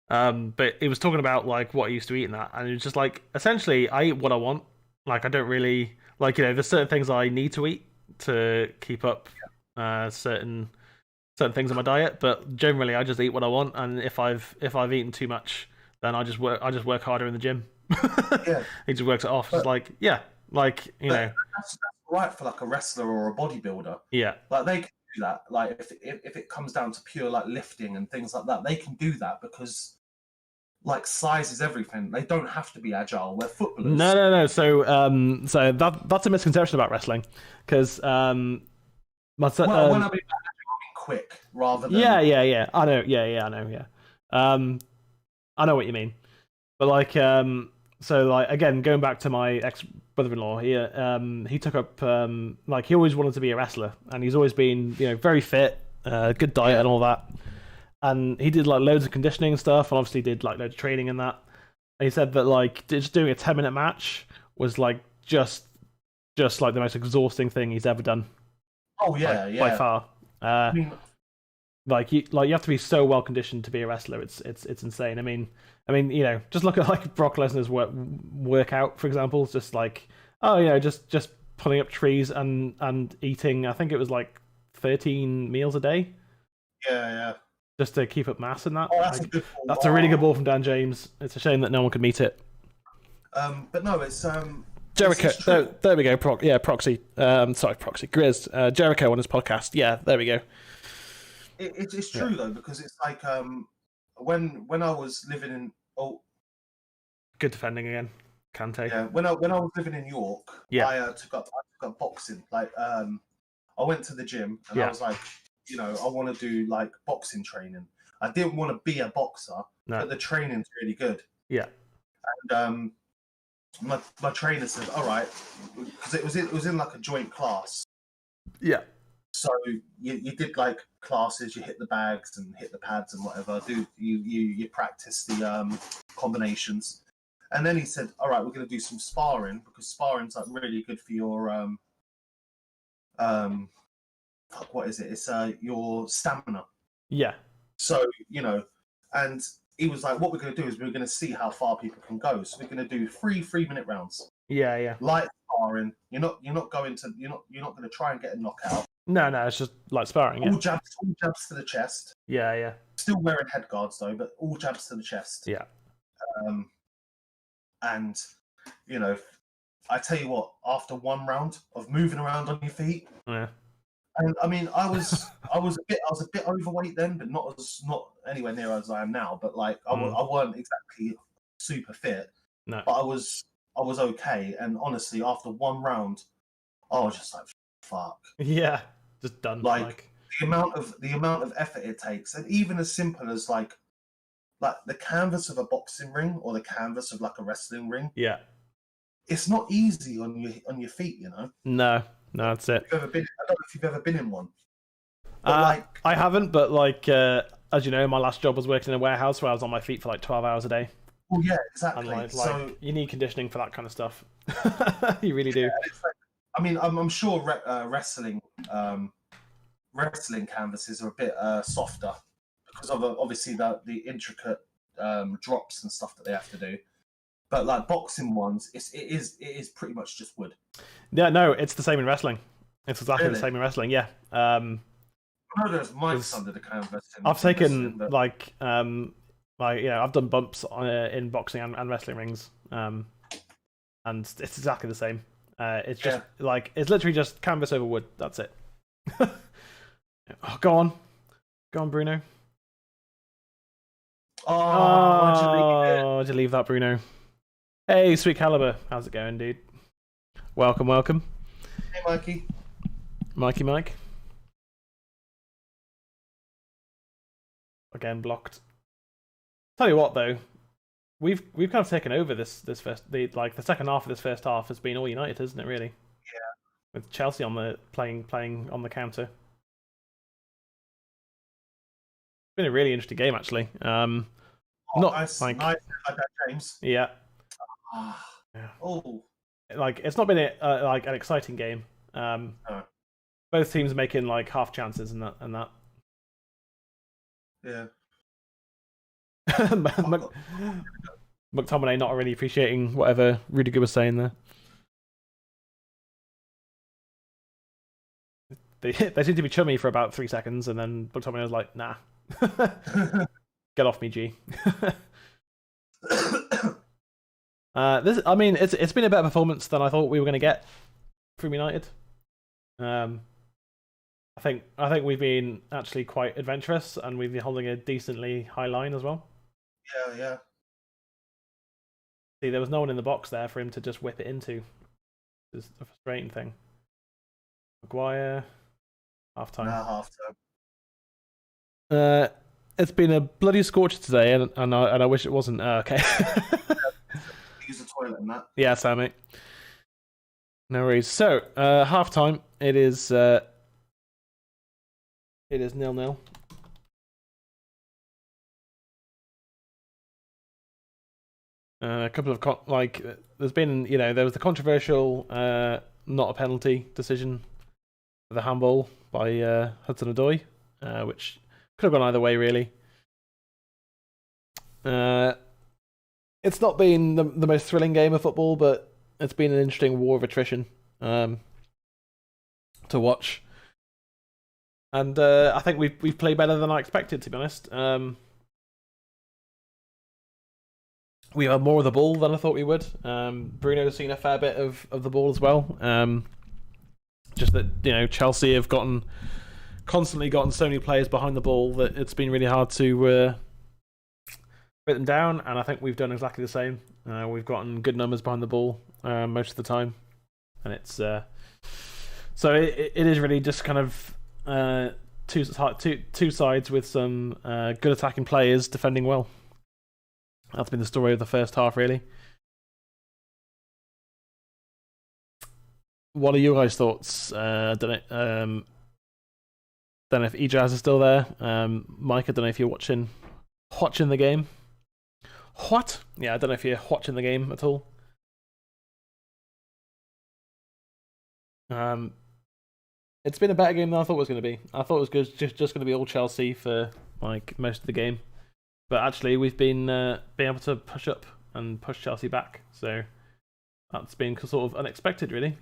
But he was talking about like what he used to eat and that, and it was just like essentially I eat what I want. Like I don't really like there's certain things I need to eat to keep up certain things in my diet, but generally I just eat what I want, and if I've eaten too much, then I just work harder in the gym. He just works it off. It's like that's right for like a wrestler or a bodybuilder. Yeah, like they can do that. Like if it comes down to pure like lifting and things like that, they can do that because like size is everything. They don't have to be agile. We're footballers. No. So that's a misconception about wrestling, because when I mean agile, I mean quick rather than yeah. I know. I know. Yeah. I know what you mean, but like so like again going back to my ex-brother-in-law here, he took up like he always wanted to be a wrestler, and he's always been very fit, good diet and all that, and he did like loads of conditioning and stuff, and obviously did like loads of training and that, and he said that like just doing a 10-minute match was like just like the most exhausting thing he's ever done. Oh yeah, by far. I mean, like you have to be so well conditioned to be a wrestler. It's insane. I mean, just look at like Brock Lesnar's workout, for example. It's just like, just pulling up trees and eating. I think it was like 13 meals a day. Yeah. Just to keep up mass and that. Oh, that's a good ball. That's a really good ball from Dan James. It's a shame that no one could meet it. But no, it's Jericho. it's true. There we go. Proxy. Sorry, Proxy. Grizz. Jericho on his podcast. Yeah, there we go. It's true though, because it's like when I was living in Good defending again. Kante. yeah, when I was living in York, Yeah. I took up boxing. Like I went to the gym and I was like, I want to do like boxing training. I didn't want to be a boxer, but the training's really good. Yeah. And my trainer said, all right, because it was in like a joint class. Yeah. So you did like classes, you hit the bags and hit the pads and whatever. You practice the combinations, and then he said, "All right, we're going to do some sparring because sparring's like really good for your what is it? It's your stamina." Yeah. So and he was like, "What we're going to do is we're going to see how far people can go. So we're going to do 3-minute rounds. Yeah. Yeah. Light sparring. You're not going to try and get a knockout." No, it's just like sparring. Yeah. All jabs to the chest. Yeah. Still wearing head guards though, but all jabs to the chest. Yeah. And I tell you what, after one round of moving around on your feet, yeah. And I mean, I was a bit overweight then, but not anywhere near as I am now. But like, I weren't exactly super fit. No. But I was okay. And honestly, after one round, I was just like, fuck. Yeah. Just done. Like the amount of effort it takes, and even as simple as like the canvas of a boxing ring or the canvas of like a wrestling ring. Yeah. It's not easy on your feet, No, that's it. I don't know if you've ever been in one. I haven't, but like as you know, my last job was working in a warehouse where I was on my feet for like 12 hours a day. Well, yeah, exactly. And so you need conditioning for that kind of stuff. You really do. I mean, I'm sure wrestling canvases are a bit softer because of obviously the intricate drops and stuff that they have to do. But like boxing ones, it is pretty much just wood. Yeah, no, it's the same in wrestling. It's exactly the same in wrestling. Yeah. I know there's mics under the canvas. I've taken I've done bumps in boxing and wrestling rings, and it's exactly the same. It's just it's literally just canvas over wood. That's it. Go on, Bruno. Why'd you leave that, Bruno? Hey, Sweet Caliber, how's it going, dude? Welcome. Hey, Mike. Again, blocked. Tell you what, though, we've kind of taken over the second half of this first half has been all United, isn't it? Really? Yeah. With Chelsea on the playing on the counter. It's been a really interesting game, actually. Nice James. Yeah. Oh. Like it's not been an exciting game. No. Both teams making like half chances and that. Yeah. McTominay not really appreciating whatever Rudiger was saying there. They seem to be chummy for about 3 seconds, and then McTominay was like, "Nah, get off me, G." It's been a better performance than I thought we were going to get from United. I think we've been actually quite adventurous, and we've been holding a decently high line as well. Yeah. See, there was no one in the box there for him to just whip it into. It's a frustrating thing. Maguire, half-time. Half-time. It's been a bloody scorcher today, and I wish it wasn't. Okay. Use the toilet and that. Yeah, Sam, mate. No worries. So, half-time. It is 0-0. A couple of there's been there was the controversial not a penalty decision for the handball by Hudson-Odoi, which could have gone either way really. It's not been the most thrilling game of football, but it's been an interesting war of attrition to watch. And I think we've played better than I expected, to be honest. we had more of the ball than I thought we would. Bruno's seen a fair bit of the ball as well. Just that Chelsea have constantly gotten so many players behind the ball that it's been really hard to put them down. And I think we've done exactly the same. We've gotten good numbers behind the ball most of the time, and it's so it is really just kind of two sides with some good attacking players defending well. That's been the story of the first half, really. What are your guys' thoughts? Don't know if Ejaz is still there. Mike, I don't know if you're watching the game. What? Yeah, I don't know if you're watching the game at all. It's been a better game than I thought it was going to be. I thought it was just going to be all Chelsea for like most of the game, but actually we've been able to push up and push Chelsea back. So that's been sort of unexpected, really.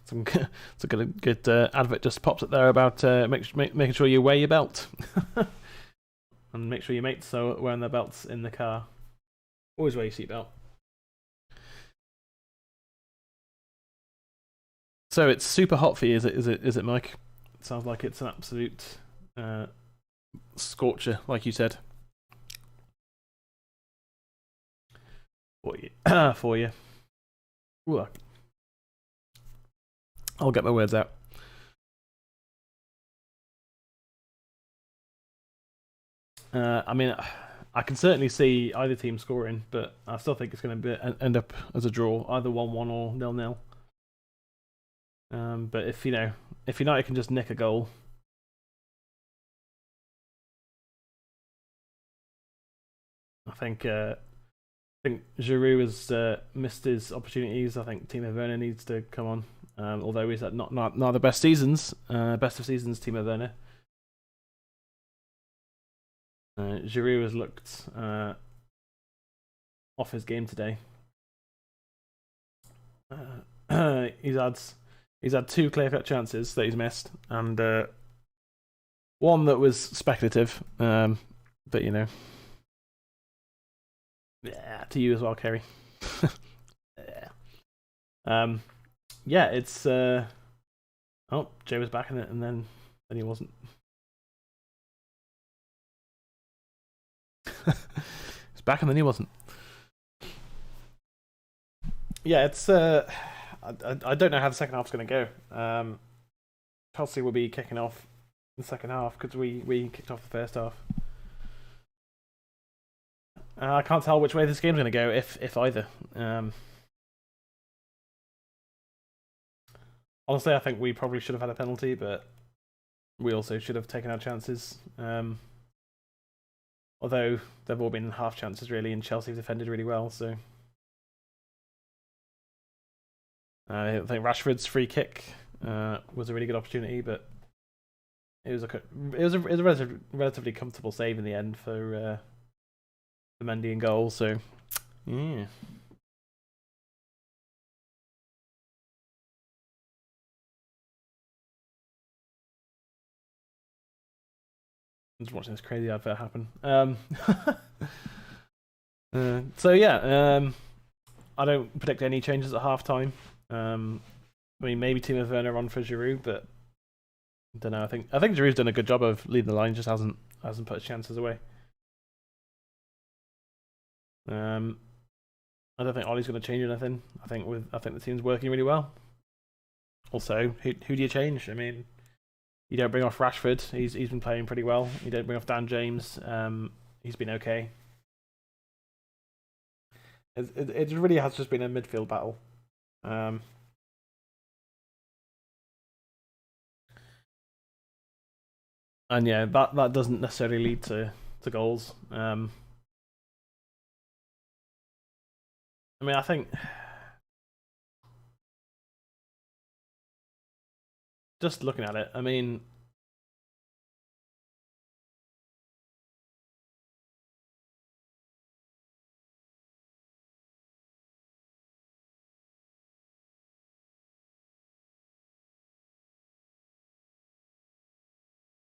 Some good advert just pops up there about making sure you wear your belt and make sure your mates are wearing their belts in the car. Always wear your seatbelt. So it's super hot for you, is it, Mike? It sounds like it's an absolute scorcher, like you said. For you. Ooh, I'll get my words out. I mean, I can certainly see either team scoring, but I still think it's going to end up as a draw, either 1-1 or 0-0. But if United can just nick a goal, I think Giroud has missed his opportunities. I think Timo Werner needs to come on. Although he's at not the best seasons, best of seasons, Timo Werner. Giroud has looked off his game today. He's had two clear-cut chances that he's missed, and one that was speculative. But yeah, to you as well, Kerry. Yeah. Yeah, it's oh, Jay was back in it, and then he wasn't. He's back and then he wasn't. Yeah, it's I don't know how the second half's going to go. Chelsea will be kicking off in the second half because we kicked off the first half. I can't tell which way this game's going to go, if either. Honestly, I think we probably should have had a penalty, but we also should have taken our chances. Although they've all been half chances, really, and Chelsea defended really well. So I think Rashford's free kick was a really good opportunity, but it was a relatively comfortable save in the end for Mendy in goal. So yeah. I'm just watching this crazy advert happen. So yeah, I don't predict any changes at half time. I mean, maybe Timo Werner on for Giroud, but I don't know. I think Giroud's done a good job of leading the line. Just hasn't put his chances away. I don't think Ollie's going to change anything. I think the team's working really well. Also, who do you change? I mean, you don't bring off Rashford. He's been playing pretty well. You don't bring off Dan James. He's been okay. It really has just been a midfield battle. And yeah, that doesn't necessarily lead to goals. I mean, I think just looking at it, I mean,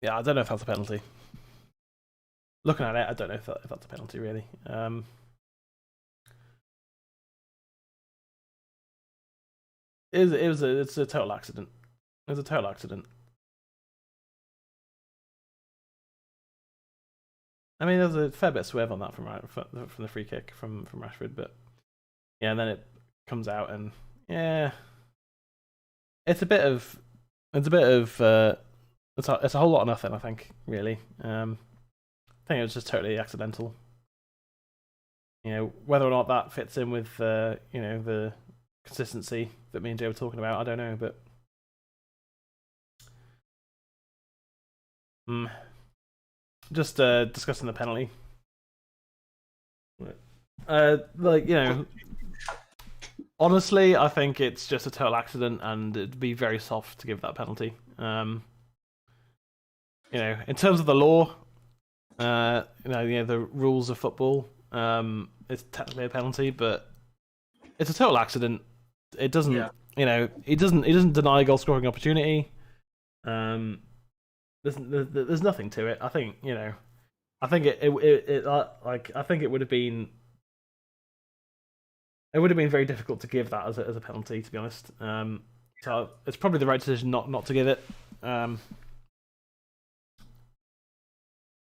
Yeah, I don't know if that's a penalty. Looking at it, I don't know if that's a penalty, really. It's a total accident. It was a total accident. I mean, there's a fair bit of swerve on that from the free kick from Rashford, but yeah, and then it comes out, and yeah, it's a whole lot of nothing. I think, really. I think it was just totally accidental. Whether or not that fits in with the consistency that me and Jay were talking about, I don't know, but just discussing the penalty. Honestly, I think it's just a total accident, and it'd be very soft to give that penalty. In terms of the law, the rules of football, it's technically a penalty, but it's a total accident. It doesn't, it doesn't deny a goal scoring opportunity. There's nothing to it. I think, I think it would have been. It would have been very difficult to give that as a penalty, to be honest. So it's probably the right decision not to give it. I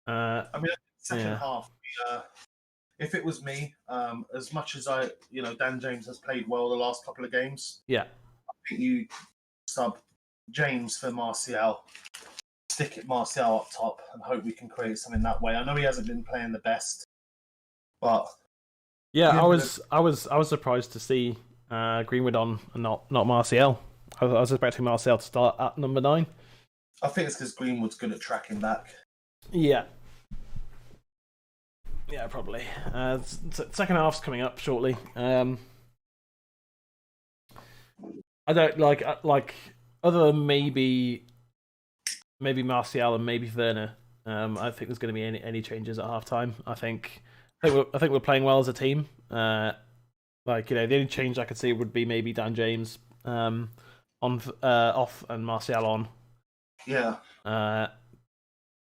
mean, second half, if it was me, as much as Dan James has played well the last couple of games. Yeah. I think you sub James for Martial, stick it Martial up top, and hope we can create something that way. I know he hasn't been playing the best, but yeah, I was surprised to see Greenwood on and not Martial. I was expecting Martial to start at number 9. I think it's because Greenwood's good at tracking back. Yeah. Yeah, probably. Second half's coming up shortly. I don't like other than maybe Martial and maybe Werner. I think there's going to be any changes at halftime. I think we're playing well as a team. The only change I could see would be maybe Dan James on off and Martial on. Yeah.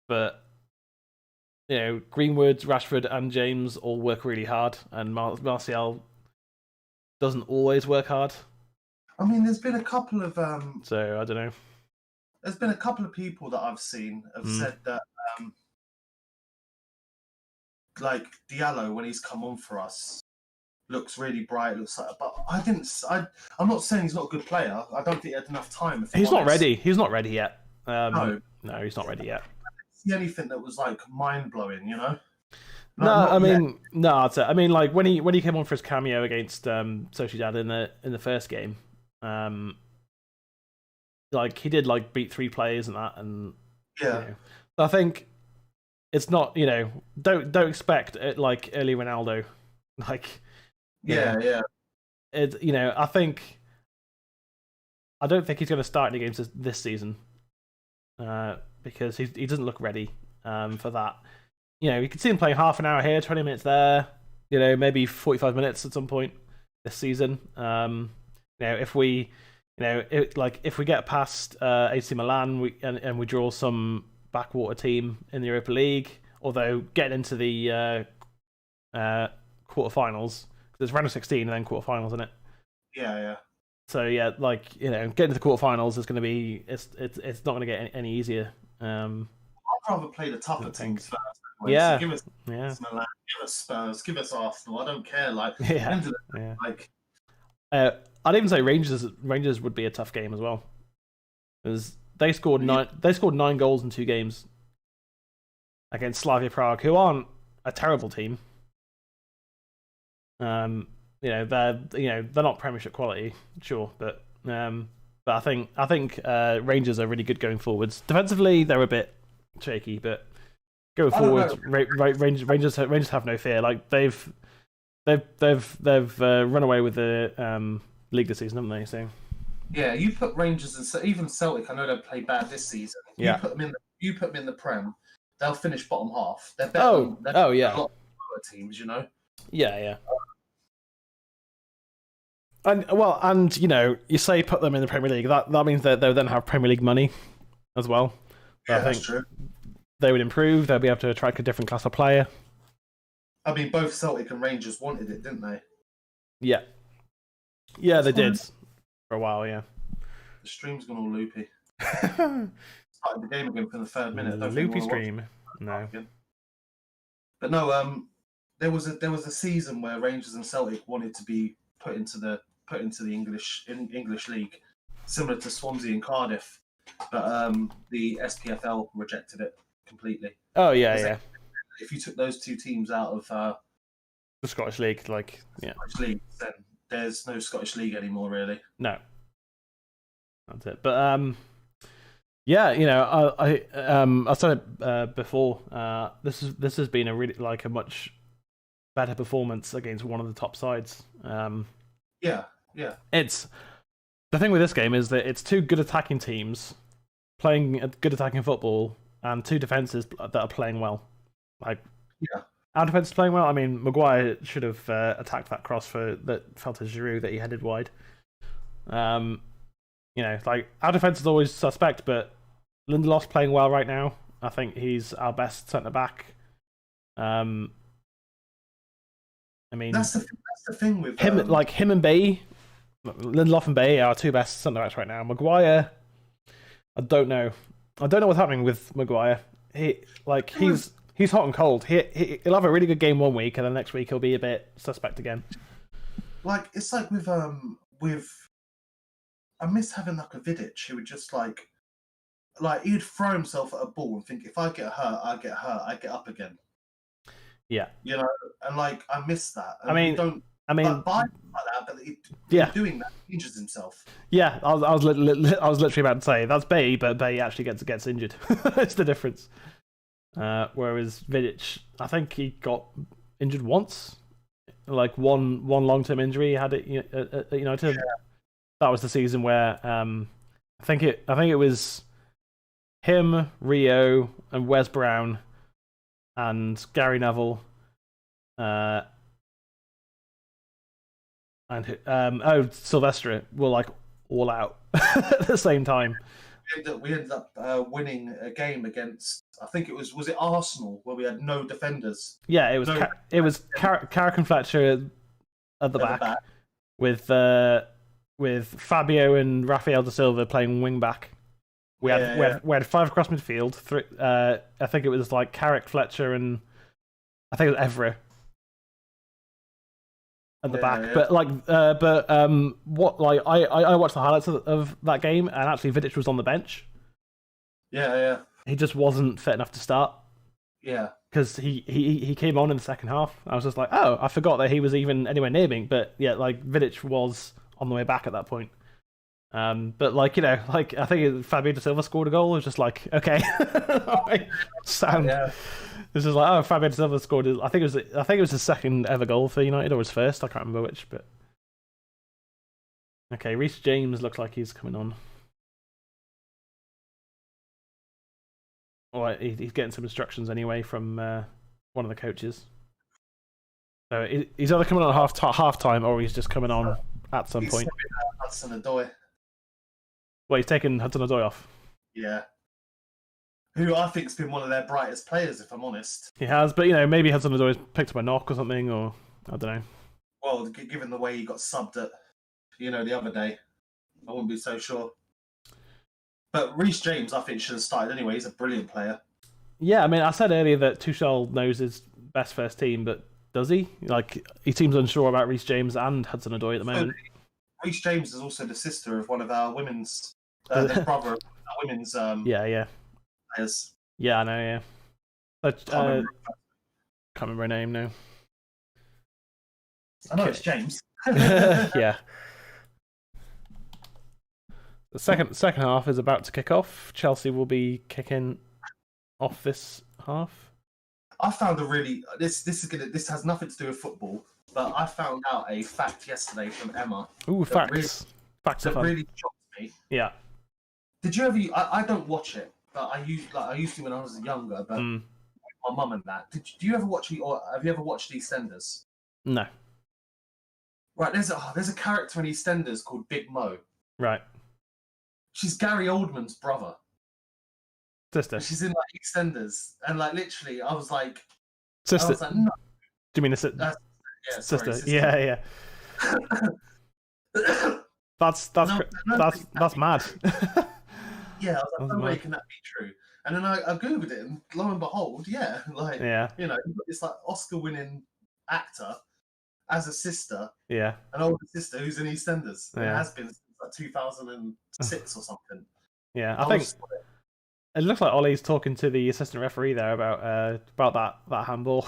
But Greenwood, Rashford, and James all work really hard, and Martial doesn't always work hard. I mean, there's been a couple of So I don't know. There's been a couple of people that I've seen have said that like Diallo, when he's come on for us, looks really bright. Looks like, but I'm not saying he's not a good player. I don't think he had enough time. He's not ready. He's not ready yet. No, he's not ready yet. I didn't see anything that was like mind blowing, I mean, like when he came on for his cameo against Sociedad in the first game, like he did like beat 3 players and that, and I think it's not don't expect it like early Ronaldo, like I don't think he's going to start any games this season, because he doesn't look ready for that. You can see him playing half an hour here, 20 minutes there, maybe 45 minutes at some point this season. If we get past AC Milan and we draw some backwater team in the Europa League, although getting into the quarterfinals, there's round of 16 and then quarterfinals, isn't it? Yeah. So getting to the quarterfinals is going to be it's not going to get any easier. I'd rather play the tougher teams first. Yeah. So give us Milan, give us Spurs, give us Arsenal. I don't care. I'd even say Rangers would be a tough game as well, because they scored 9 goals in 2 games against Slavia Prague, who aren't a terrible team. They're not Premiership quality, sure, but I think Rangers are really good going forwards. Defensively, they're a bit shaky, but going forwards, Rangers have no fear. Like they've run away with the league this season, haven't they? So yeah, you put Rangers and even Celtic. I know they played bad this season. Yeah. You put them in the Prem, they'll finish bottom half. They're better. A lot of teams, Yeah. And you say put them in the Premier League. That means that they'll then have Premier League money as well. But Yeah, I that's think true. they would improve. They'll be able to attract a different class of player. I mean, both Celtic and Rangers wanted it, didn't they? Yeah, they did for a while. Yeah. The stream's gone all loopy. Started the game again from the 3rd minute. I don't think Loopy we wanna stream. No. But no, there was a season where Rangers and Celtic wanted to be put into the English league, similar to Swansea and Cardiff, but the SPFL rejected it completely. Oh yeah. If you took those two teams out of The Scottish League, Scottish League, then there's no Scottish League anymore, really. No. That's it. But yeah, I said it before. This has been a really a much better performance against one of the top sides. Yeah. It's the thing with this game is that it's two good attacking teams playing good attacking football and two defenses that are playing well. Our defense is playing well. I mean, Maguire should have attacked that cross that fell to Giroud that he headed wide. Our defense is always suspect, but Lindelof's playing well right now. I think he's our best centre back. I mean, that's the thing with him. Him and Bay, Lindelof and Bay are our two best centre backs right now. Maguire, I don't know what's happening with Maguire. He's hot and cold. He'll have a really good game one week, and the next week he'll be a bit suspect again. It's like with I miss having a Vidic who would just he'd throw himself at a ball and think, if I get hurt, I get up again. Yeah. And I miss that. And I mean, but doing that, he injures himself. Yeah, I was literally about to say that's Bay, but Bay actually gets injured. It's the difference. Whereas Vidic, I think he got injured once, one long-term injury he had at United. Yeah. That was the season where I think it was him, Rio, and Wes Brown, and Gary Neville, and Silvestre were all out at the same time. We ended up winning a game against, I think it was it Arsenal, where we had no defenders. Yeah, it was Carrick and Fletcher at the back. With Fabio and Rafael da Silva playing wing back. We had five across midfield. I think it was Carrick, Fletcher, and I think it was Evra at the back. Yeah. I watched the highlights of that game, and actually Vidic was on the bench. Yeah. He just wasn't fit enough to start. Yeah. Because he came on in the second half. I was just I forgot that he was even anywhere near me. But yeah, Vidic was on the way back at that point. I think Fabio da Silva scored a goal. It was just okay, sound. Yeah. This is Fabio da Silva scored. I think it was his second ever goal for United, or his first. I can't remember which. But okay, Reece James looks like he's coming on. All right, he's getting some instructions anyway from one of the coaches. So he's either coming on half time, or he's just coming on at some point. Hudson-Odoi. Well, he's taken Hudson-Odoi off. Yeah. Who I think's been one of their brightest players, if I'm honest. He has, but maybe Hudson-Odoi's picked up a knock or something, or I don't know. Well, given the way he got subbed at, the other day, I wouldn't be so sure. But Reece James, I think, should have started anyway. He's a brilliant player. Yeah, I mean, I said earlier that Tuchel knows his best first team, but does he? He seems unsure about Reece James and Hudson-Odoi at the moment. Reece James is also the sister of one of our women's, the brother of our women's. Yeah. Players. Yeah, I know. Yeah. But, can't remember her name now. I know it's James. Yeah. The second half is about to kick off. Chelsea will be kicking off this half. I found this has nothing to do with football, but I found out a fact yesterday from Emma. Ooh, facts. Facts are fun. Really shocked me. Yeah. Did you ever? I don't watch it, but I used to when I was younger. But my mum and that. Do you ever watch or have you ever watched EastEnders? No. Right, there's a character in EastEnders called Big Mo. Right. She's Gary Oldman's brother. Sister. She's in like EastEnders, and like literally, I was like, Sister. no. Do you mean a Yeah, sister? sorry, sister. Yeah. That's mad. Yeah, I was like, no way can that be true. And then I googled it, and lo and behold, yeah, like you know, it's like Oscar-winning actor as a sister, yeah, an older sister who's in EastEnders. Yeah. It has been since like 2006 or something. Yeah, I think it looks like Ollie's talking to the assistant referee there about that handball.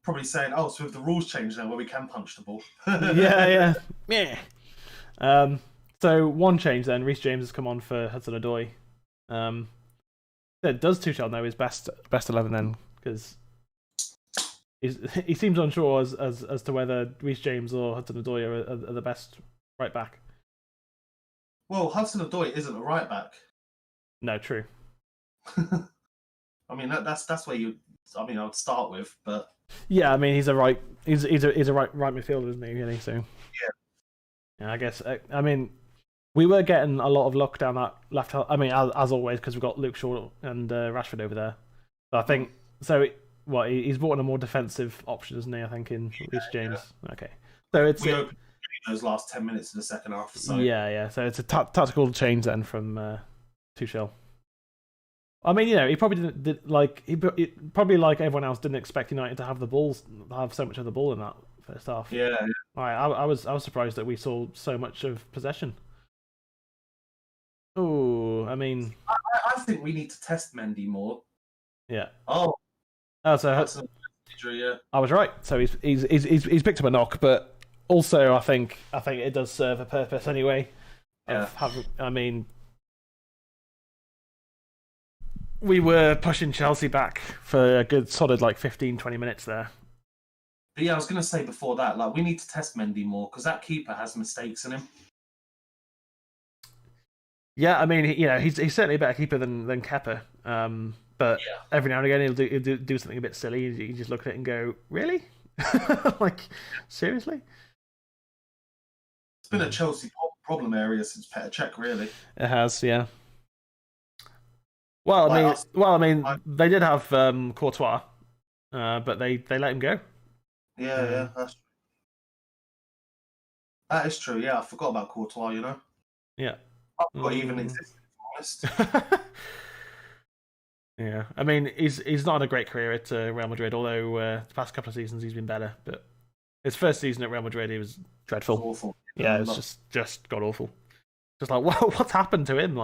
Probably saying, "Oh, so if the rules change now, where we can punch the ball." yeah. So one change then, Reece James has come on for Hudson-Odoi. Does Tuchel know his best 11 then? Because he seems unsure as to whether Reece James or Hudson-Odoi are the best right back. Well, Hudson-Odoi isn't a right back. No, true. I mean that's where I would start with, but yeah, I mean he's a right midfielder, isn't he? Really? So yeah, I guess I mean we were getting a lot of luck down that left. I mean, as always, because we've got Luke Shaw and Rashford over there. So I think he's brought in a more defensive option, isn't he? I think in Reece James. Yeah. Okay, so it's those last 10 minutes of the second half. So. Yeah. So it's a tactical change then from Tuchel. I mean, you know, he probably probably like everyone else didn't expect United to have so much of the ball in that first half. Yeah. I was surprised that we saw so much of possession. Oh, I mean, I think we need to test Mendy more. Yeah. So injury, yeah. I was right. So he's picked up a knock, but also I think it does serve a purpose anyway. Yeah. I mean, we were pushing Chelsea back for a good solid 15-20 minutes there. But yeah, I was going to say before that, we need to test Mendy more because that keeper has mistakes in him. Yeah, I mean, he's certainly a better keeper than Kepa. But every now and again he'll do something a bit silly. You just look at it and go, really? Seriously? It's been a Chelsea problem area since Petr Cech, really. It has, yeah. Well, I mean, they did have Courtois, but they let him go. Yeah, that is true. Yeah, I forgot about Courtois. You know. Yeah. I forgot even existed. To be honest. Yeah, I mean, he's not had a great career at Real Madrid, although the past couple of seasons he's been better. But his first season at Real Madrid, he was dreadful. It was awful. Yeah, it was just god awful. Just what's happened to him?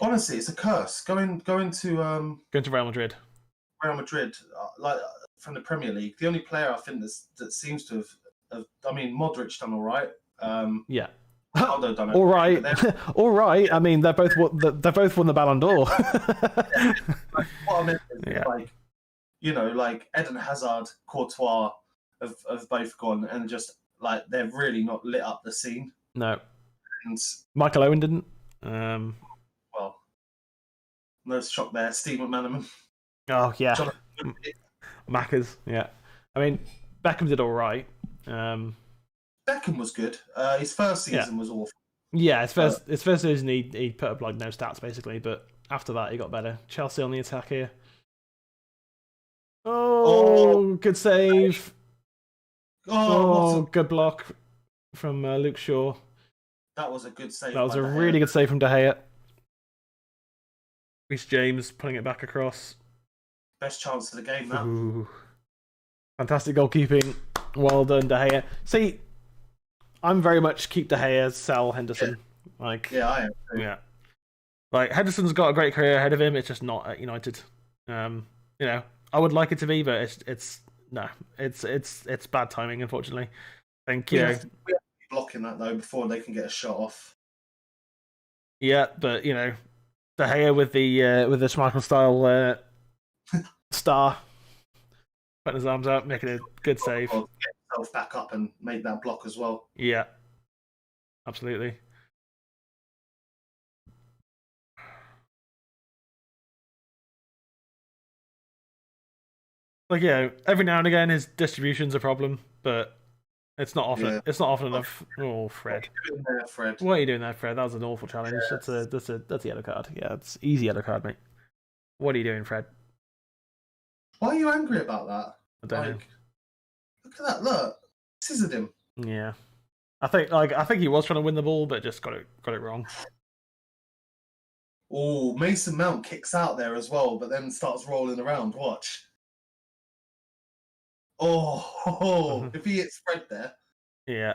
Honestly, it's a curse going to Real Madrid. Real Madrid, from the Premier League, the only player I think that seems to have I mean, Modric done all right. Yeah. Ronaldo done all right. All right. I mean, they both won the Ballon d'Or. What I meant is, Eden Hazard, Courtois have both gone and just they've really not lit up the scene. No. And Michael Owen didn't. Well, no shock there. Steve McManaman. Oh yeah. Maccas. Yeah. I mean, Beckham did all right. Beckham was good. His first season was awful. Yeah, his first season he put up no stats basically, but after that he got better. Chelsea on the attack here. Oh, good save. Good block from Luke Shaw. That was a good save. That was a really good save from De Gea. Reece James putting it back across. Best chance of the game, that. Ooh. Fantastic goalkeeping. Well done, De Gea. See, I'm very much keep De Gea, sell Henderson. Yeah, I am too. Yeah. Henderson's got a great career ahead of him. It's just not at United. I would like it to be, but it's bad timing, unfortunately. Thank you. We have to be blocking that though before they can get a shot off. Yeah, but De Gea with the Schmeichel style star, putting his arms out, making a good save. Get himself back up and make that block as well. Yeah, absolutely. Every now and again his distribution's a problem, but It's not often. Yeah. It's not often enough. Oh, Fred. What are you doing there, Fred? What are you doing there, Fred? That was an awful challenge. Yes. That's a yellow card. Yeah, it's easy yellow card, mate. What are you doing, Fred? Why are you angry about that? I don't know. Look at that! Look, scissored him. Yeah, I think he was trying to win the ball, but just got it wrong. Oh, Mason Mount kicks out there as well, but then starts rolling around. Watch. Oh, if he hits Fred there. Yeah,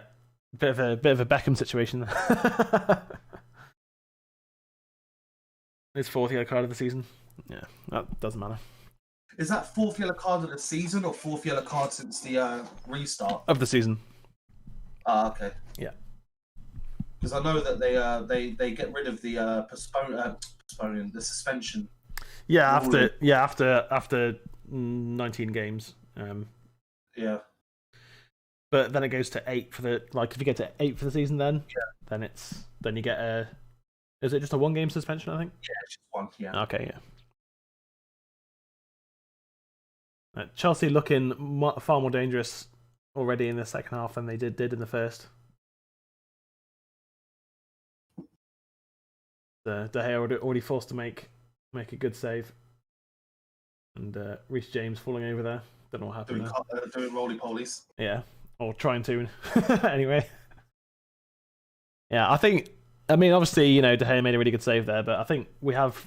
bit of a Beckham situation there. His fourth yellow card of the season. Yeah, that doesn't matter. Is that fourth yellow card of the season or fourth yellow card since the restart of the season? Ah, okay. Yeah. Because I know that they get rid of the postponing the suspension. Yeah, after 19 games. Yeah. But then it goes to 8 for the if you get to 8 for the season, then then you get a. Is it just a 1-game suspension? I think. Yeah, it's just one. Yeah. Okay. Yeah. Chelsea looking far more dangerous already in the second half than they did in the first. De Gea already forced to make a good save, and Reece James falling over there. Don't know what happened there. Doing roly-polies. Yeah, or trying to. Anyway. Yeah, I mean, obviously, De Gea made a really good save there, but I think we have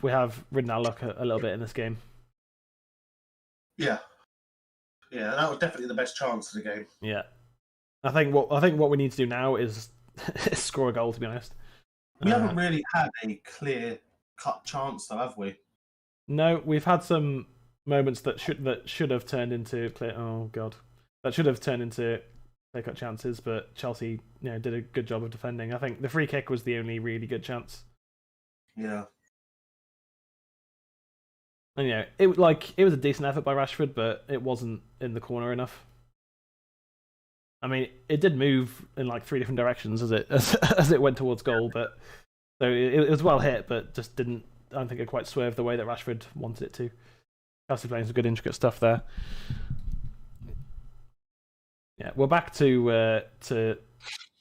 ridden our luck a little bit in this game. Yeah. Yeah, that was definitely the best chance of the game. Yeah, I think what we need to do now is score a goal. To be honest, we haven't really had a clear-cut chance, though, have we? No, we've had some moments that should have turned into clear. Oh god, that should have turned into clear-cut chances, but Chelsea, did a good job of defending. I think the free kick was the only really good chance. Yeah. And it was a decent effort by Rashford, but it wasn't in the corner enough. I mean, it did move in 3 different directions as it went towards goal, but so it was well hit, but just didn't. I don't think it quite swerved the way that Rashford wanted it to. Chelsea playing some good intricate stuff there. Yeah, we're back to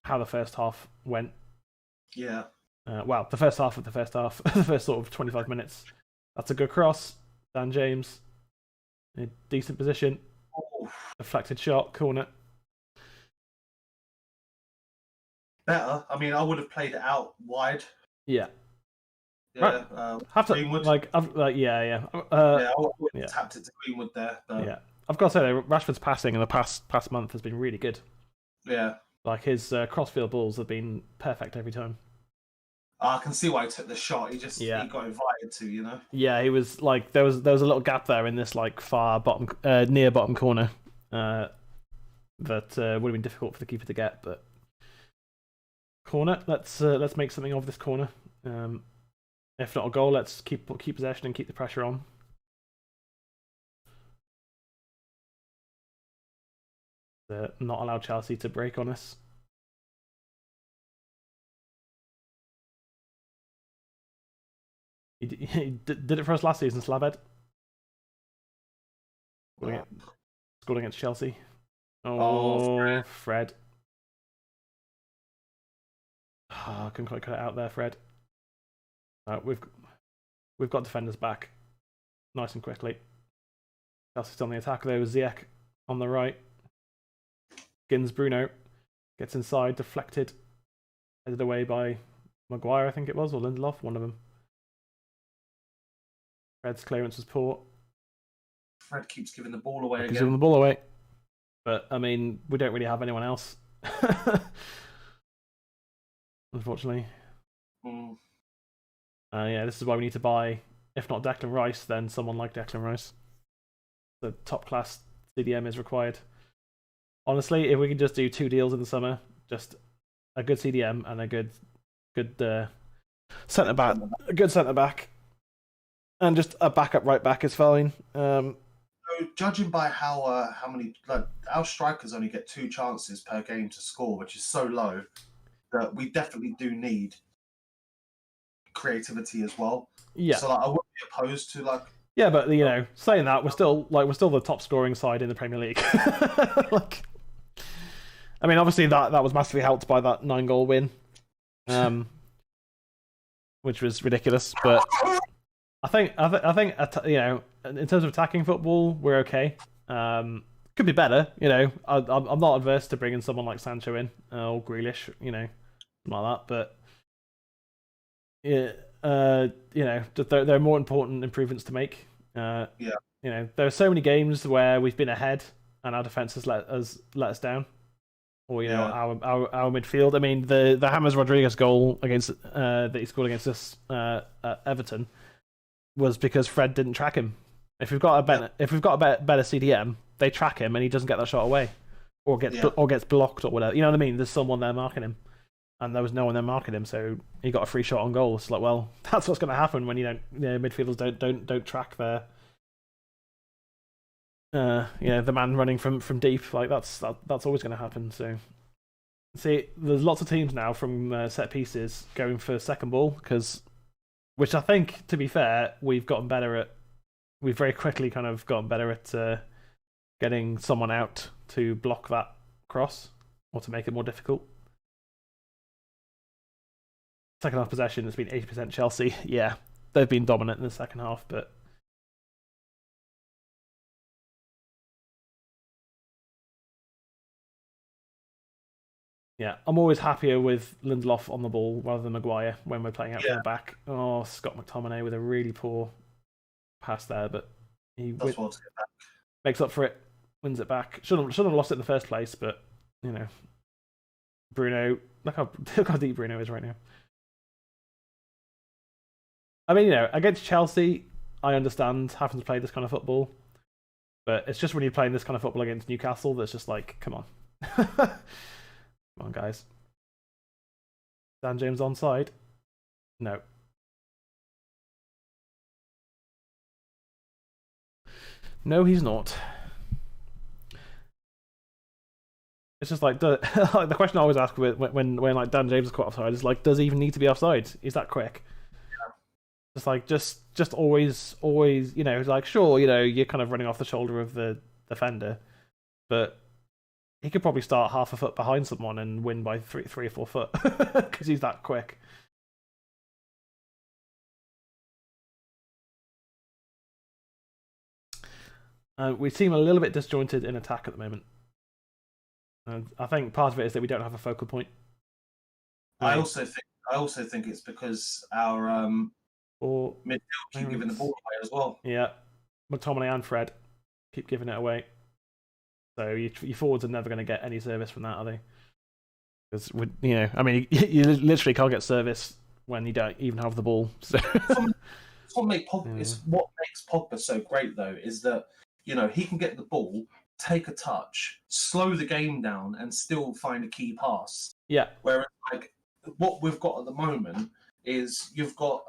how the first half went. Yeah. Well, the first half of the first half, the first sort of 25 minutes. That's a good cross. Dan James, in a decent position. Oh. Deflected shot, corner. Better. I mean, I would have played it out wide. Yeah. Yeah. Have to Greenwood. yeah. I would have tapped it to Greenwood there. But... Yeah. I've got to say though, Rashford's passing in the past month has been really good. Yeah. His crossfield balls have been perfect every time. I can see why he took the shot. He got invited to, Yeah, he was there was a little gap there in this far bottom near bottom corner that would have been difficult for the keeper to get. But corner, let's make something of this corner. If not a goal, let's keep possession and keep the pressure on. Not allow Chelsea to break on us. He did it for us last season, Slabhead. Scored against Chelsea. Oh, Fred. I couldn't quite cut it out there, Fred. We've got defenders back, nice and quickly. Chelsea's on the attack there with Ziyech on the right. Gins Bruno gets inside, deflected, headed away by Maguire, I think it was, or Lindelof, one of them. Fred's clearance was poor. Fred keeps giving the ball away again. Keeps giving the ball away. But, I mean, we don't really have anyone else. Unfortunately. Yeah, this is why we need to buy, if not Declan Rice, then someone like Declan Rice. The top-class CDM is required. Honestly, if we could just do 2 deals in the summer, just a good CDM and a good centre-back, and just a backup right back is fine. So judging by how many our strikers only get 2 chances per game to score, which is so low, that we definitely do need creativity as well. Yeah. So I wouldn't be opposed to Yeah, but saying that, we're still the top scoring side in the Premier League. I mean, obviously that was massively helped by that 9-goal win, which was ridiculous. But I think you know, in terms of attacking football, we're okay. Could be better, you know. I'm not adverse to bringing someone like Sancho in or Grealish, you know, like that. But yeah, you know, there are more important improvements to make. Yeah. You know, there are so many games where we've been ahead and our defense has let us down, or you know, our midfield. I mean, the James Rodriguez goal against that he scored against us at Everton was because Fred didn't track him. If we've got a better CDM, they track him and he doesn't get that shot away, or gets blocked or whatever. You know what I mean? There's someone there marking him, and there was no one there marking him, so he got a free shot on goal. It's like, well, that's what's going to happen when midfielders don't track their the man running from deep. Like that's always going to happen. So see, there's lots of teams now from set pieces going for second ball which I think, to be fair, we've gotten better at. We've very quickly kind of gotten better at getting someone out to block that cross or to make it more difficult. Second half possession has been 80% Chelsea. Yeah, they've been dominant in the second half, but yeah, I'm always happier with Lindelof on the ball rather than Maguire when we're playing out from the back. Oh, Scott McTominay with a really poor pass there, but he makes up for it, wins it back. Shouldn't have lost it in the first place, but you know, Bruno, look how deep Bruno is right now. I mean, you know, against Chelsea, I understand having to play this kind of football, but it's just when you're playing this kind of football against Newcastle that's just like, come on. Come on, guys. Dan James onside? No. No, he's not. It's just like, like the question I always ask when like Dan James is caught offside is like, does he even need to be offside? Is that quick? Yeah. It's like just always, you know, like sure, you know, you're kind of running off the shoulder of the defender, but he could probably start half a foot behind someone and win by 3 or 4 foot because he's that quick. We seem a little bit disjointed in attack at the moment. And I think part of it is that we don't have a focal point. I also think it's because our midfield keep giving the ball away as well. Yeah, McTominay and Fred keep giving it away. So your forwards are never going to get any service from that, are they? Because you know, I mean, you literally can't get service when you don't even have the ball. So what makes Pogba so great, though, is that you know he can get the ball, take a touch, slow the game down, and still find a key pass. Yeah. Whereas, like, what we've got at the moment is you've got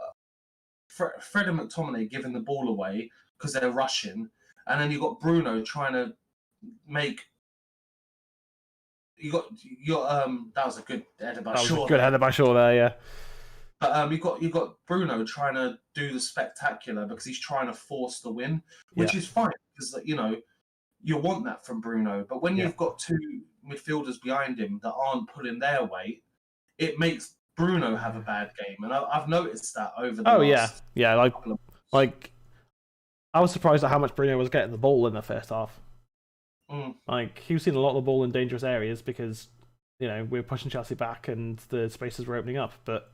Fred and McTominay giving the ball away because they're rushing, and then you've got Bruno trying to make. That was a good header by Shaw. That was a good header by Shaw there, yeah. But you've got Bruno trying to do the spectacular because he's trying to force the win, which is fine because you know you want that from Bruno. But when you've got 2 midfielders behind him that aren't pulling their weight, it makes Bruno have a bad game, and I've noticed that over the last like I was surprised at how much Bruno was getting the ball in the first half. Like he was seeing a lot of the ball in dangerous areas because you know we were pushing Chelsea back and the spaces were opening up. But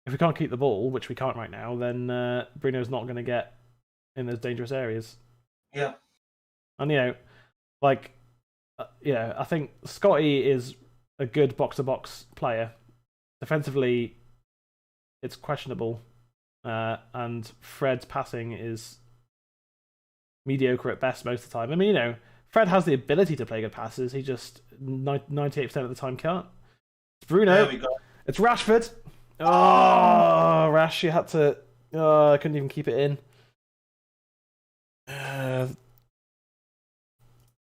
if we can't keep the ball, which we can't right now, then Bruno's not going to get in those dangerous areas. Yeah, and you know, like I think Scotty is a good box-to-box player. Defensively, it's questionable, and Fred's passing is mediocre at best most of the time. I mean, you know, Fred has the ability to play good passes. He just 98% of the time can't. It's Bruno. There we go. It's Rashford. Oh, Rash, you had to. I couldn't even keep it in.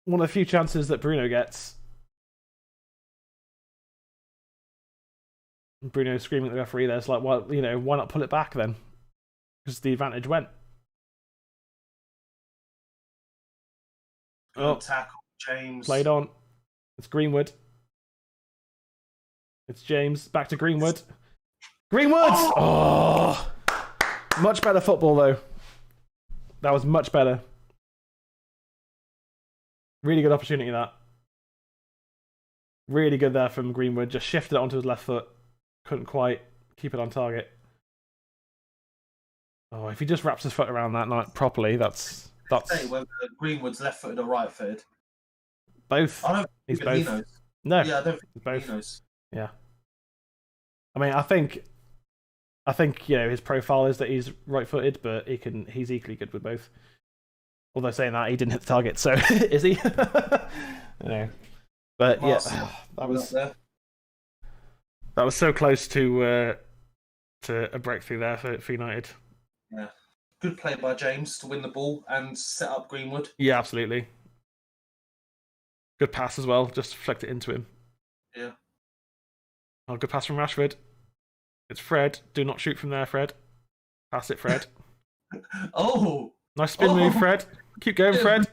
One of the few chances that Bruno gets. Bruno screaming at the referee there. It's like, well, you know, why not pull it back then? Because the advantage went. Good tackle, James. Played on. It's Greenwood. It's James. Back to Greenwood. Greenwood! Oh! Much better football, though. That was much better. Really good opportunity, that. Really good there from Greenwood. Just shifted it onto his left foot. Couldn't quite keep it on target. Oh, if he just wraps his foot around that night properly, that's. Say whether Greenwood's left-footed or right-footed. Both. I don't He's think both. he knows. No. Yeah, I don't think both. he knows. Yeah. I mean, I think his profile is that he's right-footed, but he's equally good with both. Although saying that, he didn't hit the target, so is he? But yeah, that was so close to a breakthrough there for United. Yeah, good play by James to win the ball and set up Greenwood. Yeah, absolutely. Good pass as well, just flicked it into him. Yeah. Oh, good pass from Rashford. It's Fred. Do not shoot from there, Fred. Pass it, Fred. Oh! Nice spin move, Fred. Keep going, Fred.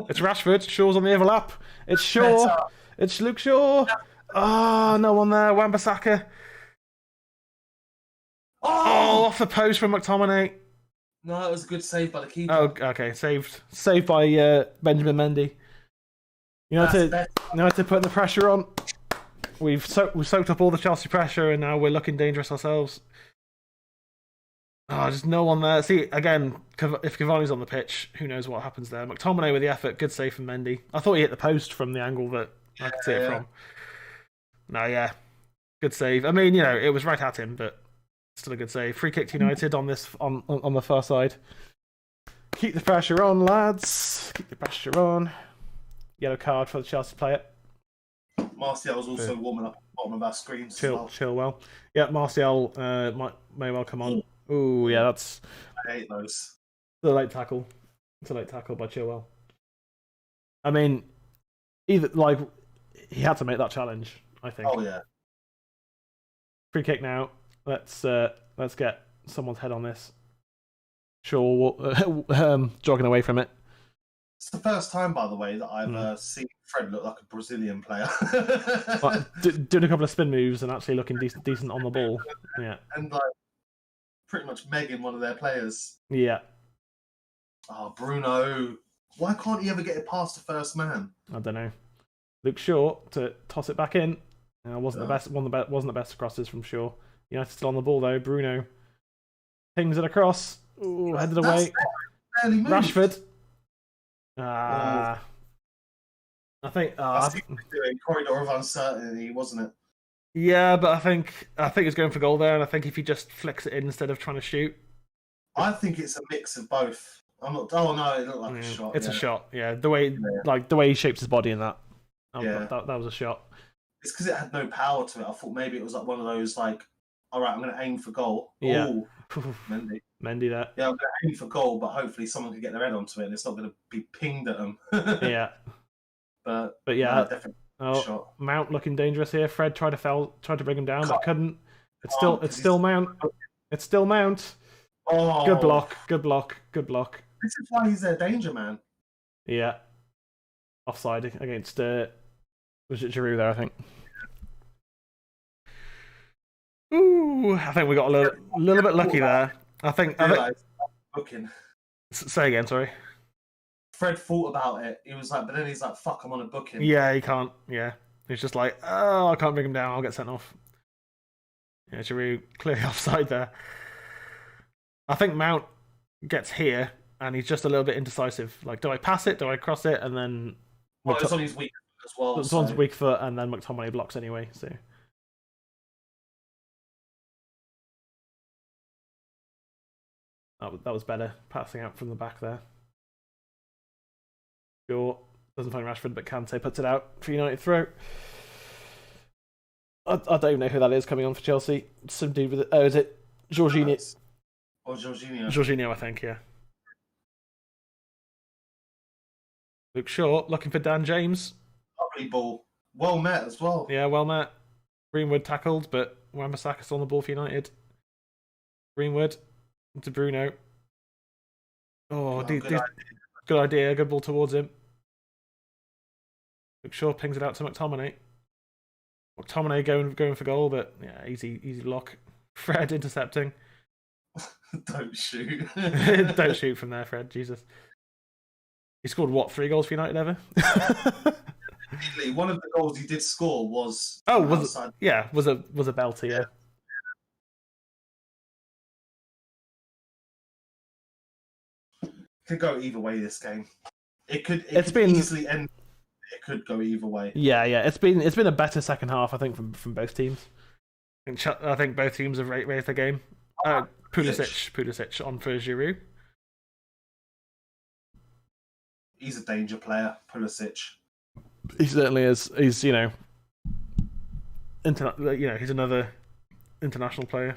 It's Rashford. Shaw's on the overlap. It's Shaw. It's Luke Shaw. Oh, no one there. Wan-Bissaka. Oh, off the post from McTominay. No, it was a good save by the keeper. Oh, okay. Saved by Benjamin Mendy. United putting the pressure on. We've soaked up all the Chelsea pressure, and now we're looking dangerous ourselves. Oh, just no one there. See, again, if Cavani's on the pitch, who knows what happens there. McTominay with the effort. Good save from Mendy. I thought he hit the post from the angle that I could see it from. No, yeah. Good save. I mean, it was right at him, but still a good save. Free kick to United on the far side. Keep the pressure on, lads. Keep the pressure on. Yellow card for the Chelsea player. Martial's also warming up at the bottom of our screens. Chilwell. Yeah, Martial may well come on. Ooh, yeah, that's. I hate those. It's a late tackle. It's a late tackle by Chilwell. I mean, he had to make that challenge, I think. Oh yeah. Free kick now. Let's get someone's head on this. Shaw jogging away from it. It's the first time, by the way, that I've seen Fred look like a Brazilian player. Doing a couple of spin moves and actually looking decent on the ball. Yeah. And pretty much megging one of their players. Yeah. Oh, Bruno. Why can't he ever get it past the first man? I don't know. Luke Shaw to toss it back in. Wasn't the best crosses from Shaw. United still on the ball though. Bruno pings it across. Ooh, headed away. Rashford. I think doing corridor of uncertainty, wasn't it? Yeah, but I think he's going for goal there, and I think if he just flicks it in instead of trying to shoot. I think it's a mix of both. I'm not. Oh no, it looked like a shot. It's a shot. Yeah, the way he shapes his body in that. That was a shot. It's because it had no power to it. I thought maybe it was like one of those all right, I'm going to aim for goal. Yeah. Ooh, Mendy there. Yeah, I'm going to aim for goal, but hopefully someone can get their head onto it and it's not going to be pinged at them. Yeah. But yeah, no, definitely shot. Mount looking dangerous here. Fred tried to bring him down, but couldn't. It's still Mount. It's still Mount. Oh, good block. This is why he's a danger man. Yeah. Offside against was it Giroud there, I think. Ooh, I think we got a little bit lucky there. I think booking. Say again, sorry. Fred thought about it. He was like, but then he's like, fuck, I'm on a booking. Yeah, he can't. Yeah. He's just like, oh, I can't bring him down. I'll get sent off. Yeah, Giroud clearly offside there. I think Mount gets here and he's just a little bit indecisive. Like, do I pass it? Do I cross it? And then... Well, it's on his weak foot as well. It's on his weak foot and then McTominay blocks anyway, so... That was better, passing out from the back there. Shaw doesn't find Rashford, but Kante puts it out for United throw. I don't even know who that is coming on for Chelsea. Some dude with it. Oh, is it Jorginho? Or Jorginho. Jorginho, I think, yeah. Luke Shaw looking for Dan James. Lovely ball. Well met as well. Yeah, well met. Greenwood tackled, but Wan-Bissaka's on the ball for United. Greenwood to Bruno. Oh, good idea. Good ball towards him. Luke Shaw pings it out to McTominay. McTominay going for goal, but yeah, easy lock. Fred intercepting. Don't shoot. Don't shoot from there, Fred. Jesus. He scored what, 3 goals for United ever? One of the goals he did score was was a belter, yeah. Could go either way this game. It could easily end. It could go either way. Yeah. It's been a better second half, I think, from both teams. I think both teams have raised their game. Pulisic on for Giroud. He's a danger player, Pulisic. He certainly is. He's he's another international player.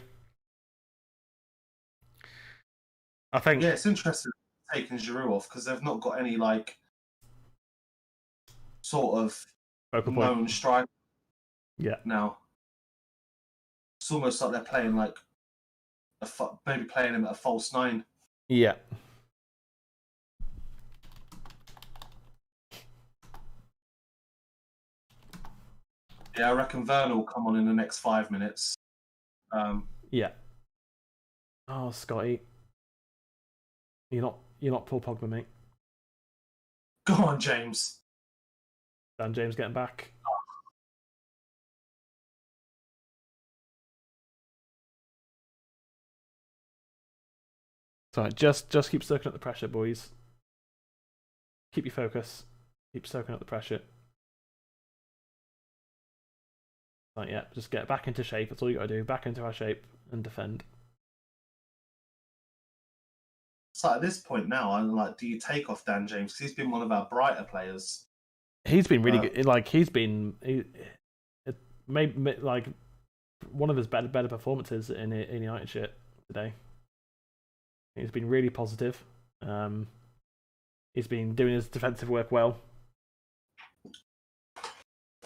I think. Yeah, it's interesting taking Giroud off because they've not got any sort of known striker. Yeah. Now it's almost like they're playing maybe playing him at a false 9. Yeah. Yeah, I reckon Werner will come on in the next 5 minutes. Yeah. Oh, Scotty, you're not Paul Pogba, mate. Go on, James. Dan James getting back. Sorry, just keep soaking up the pressure, boys. Keep your focus. Keep soaking up the pressure. Right, yeah, just get back into shape. That's all you gotta do. Back into our shape and defend. So at this point now, I'm like, do you take off Dan James? Because he's been one of our brighter players. He's been really good. Like maybe like one of his better performances in United shit today. He's been really positive. He's been doing his defensive work well.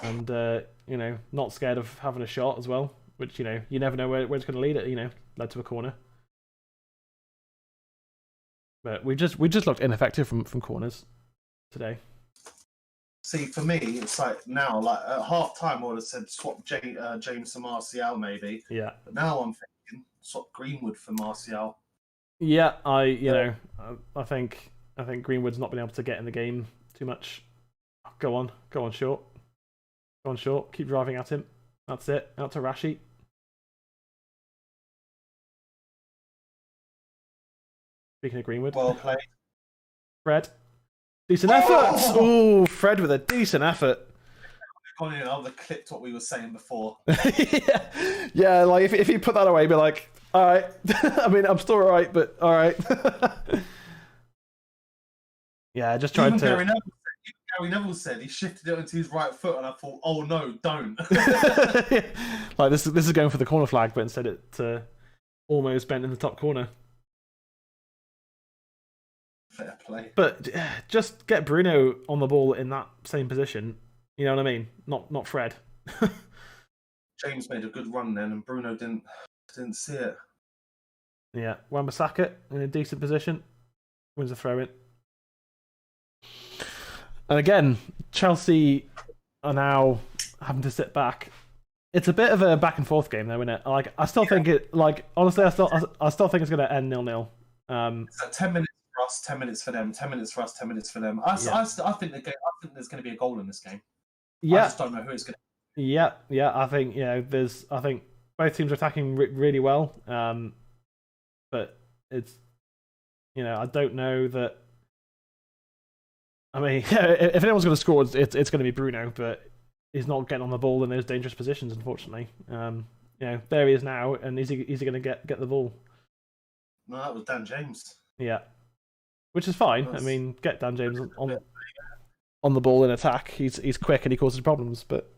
And not scared of having a shot as well, which you never know where it's going to lead it. Led to a corner, but we just looked ineffective from corners today. See, for me, it's like now, like at half time, I would have said swap James for Martial maybe. Yeah. But now I'm thinking swap Greenwood for Martial. Yeah, I think Greenwood's not been able to get in the game too much. Go on, short. Go on, short. Keep driving at him. That's it. Out to Rashi. Speaking of Greenwood. Well played. Fred. Decent effort! Oh, Fred with a decent effort. Gone in, I would have clipped what we were saying before. yeah, like if you put that away, be like, alright. I mean, I'm still alright, but alright. Yeah, I just tried to. Gary Neville said he shifted it onto his right foot, and I thought, oh no, don't. Like this is going for the corner flag, but instead it almost bent in the top corner. Fair play. But just get Bruno on the ball in that same position. You know what I mean? Not Fred. James made a good run then, and Bruno didn't see it. Yeah, Wan-Bissaka in a decent position, wins a throw in. And again, Chelsea are now having to sit back. It's a bit of a back and forth game, though, isn't it? Like, I still think it. Like, honestly, I still think it's going to end 0-0. It's like 10 minutes for us, 10 minutes for them, 10 minutes for us, 10 minutes for them. I think there's going to be a goal in this game. Yeah. I just don't know who it's going to be. Yeah. I think I think both teams are attacking really well. But it's I don't know that. I mean, if anyone's going to score, it's going to be Bruno, but he's not getting on the ball in those dangerous positions, unfortunately. There he is now, and is he going to get the ball? No, that was Dan James. Yeah, which is fine. I mean, get Dan James on the ball in attack. He's quick and he causes problems, but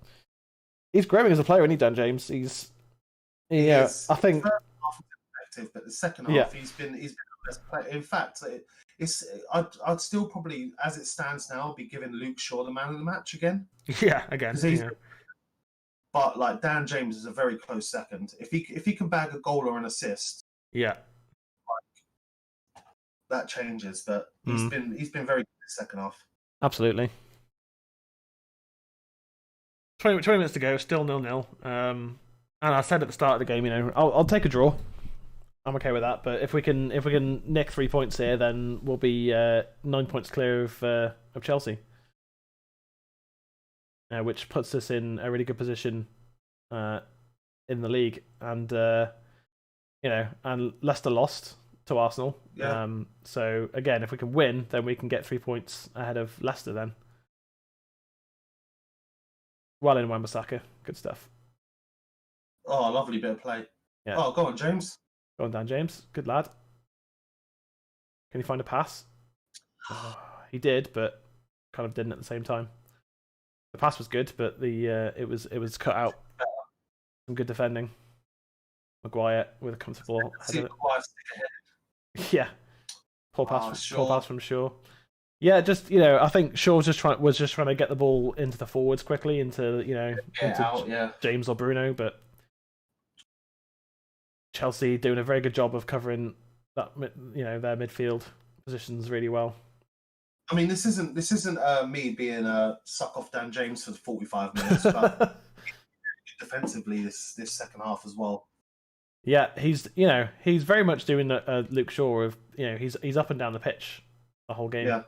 he's growing as a player, isn't he, Dan James? I think. But the second half, he's been the best player. In fact, I'd still probably, as it stands now, be giving Luke Shaw the man of the match again. Yeah, again. But like Dan James is a very close second. If he can bag a goal or an assist, that changes. But he's been very good in the second half. Absolutely. 20 minutes to go, still 0-0. And I said at the start of the game, I'll take a draw. I'm okay with that. But if we can nick 3 points here, then we'll be 9 points clear of Chelsea, which puts us in a really good position in the league. And and Leicester lost to Arsenal. Yeah. So again, if we can win, then we can get 3 points ahead of Leicester then. Well in Wan-Bissaka. Good stuff. Oh, lovely bit of play. Yeah. Oh, go on, James. Go on, Dan James. Good lad. Can you find a pass? He did, but kind of didn't at the same time. The pass was good, but the it was cut out. Some good defending. Maguire with a comfortable header. Yeah. Poor pass from Shaw. Yeah, just I think Shaw was just trying to get the ball into the forwards quickly, into James or Bruno, but Chelsea doing a very good job of covering that their midfield positions really well. I mean, this isn't me being a suck off Dan James for 45 minutes, but defensively this second half as well. Yeah, he's very much doing a Luke Shaw of he's up and down the pitch the whole game. Yeah,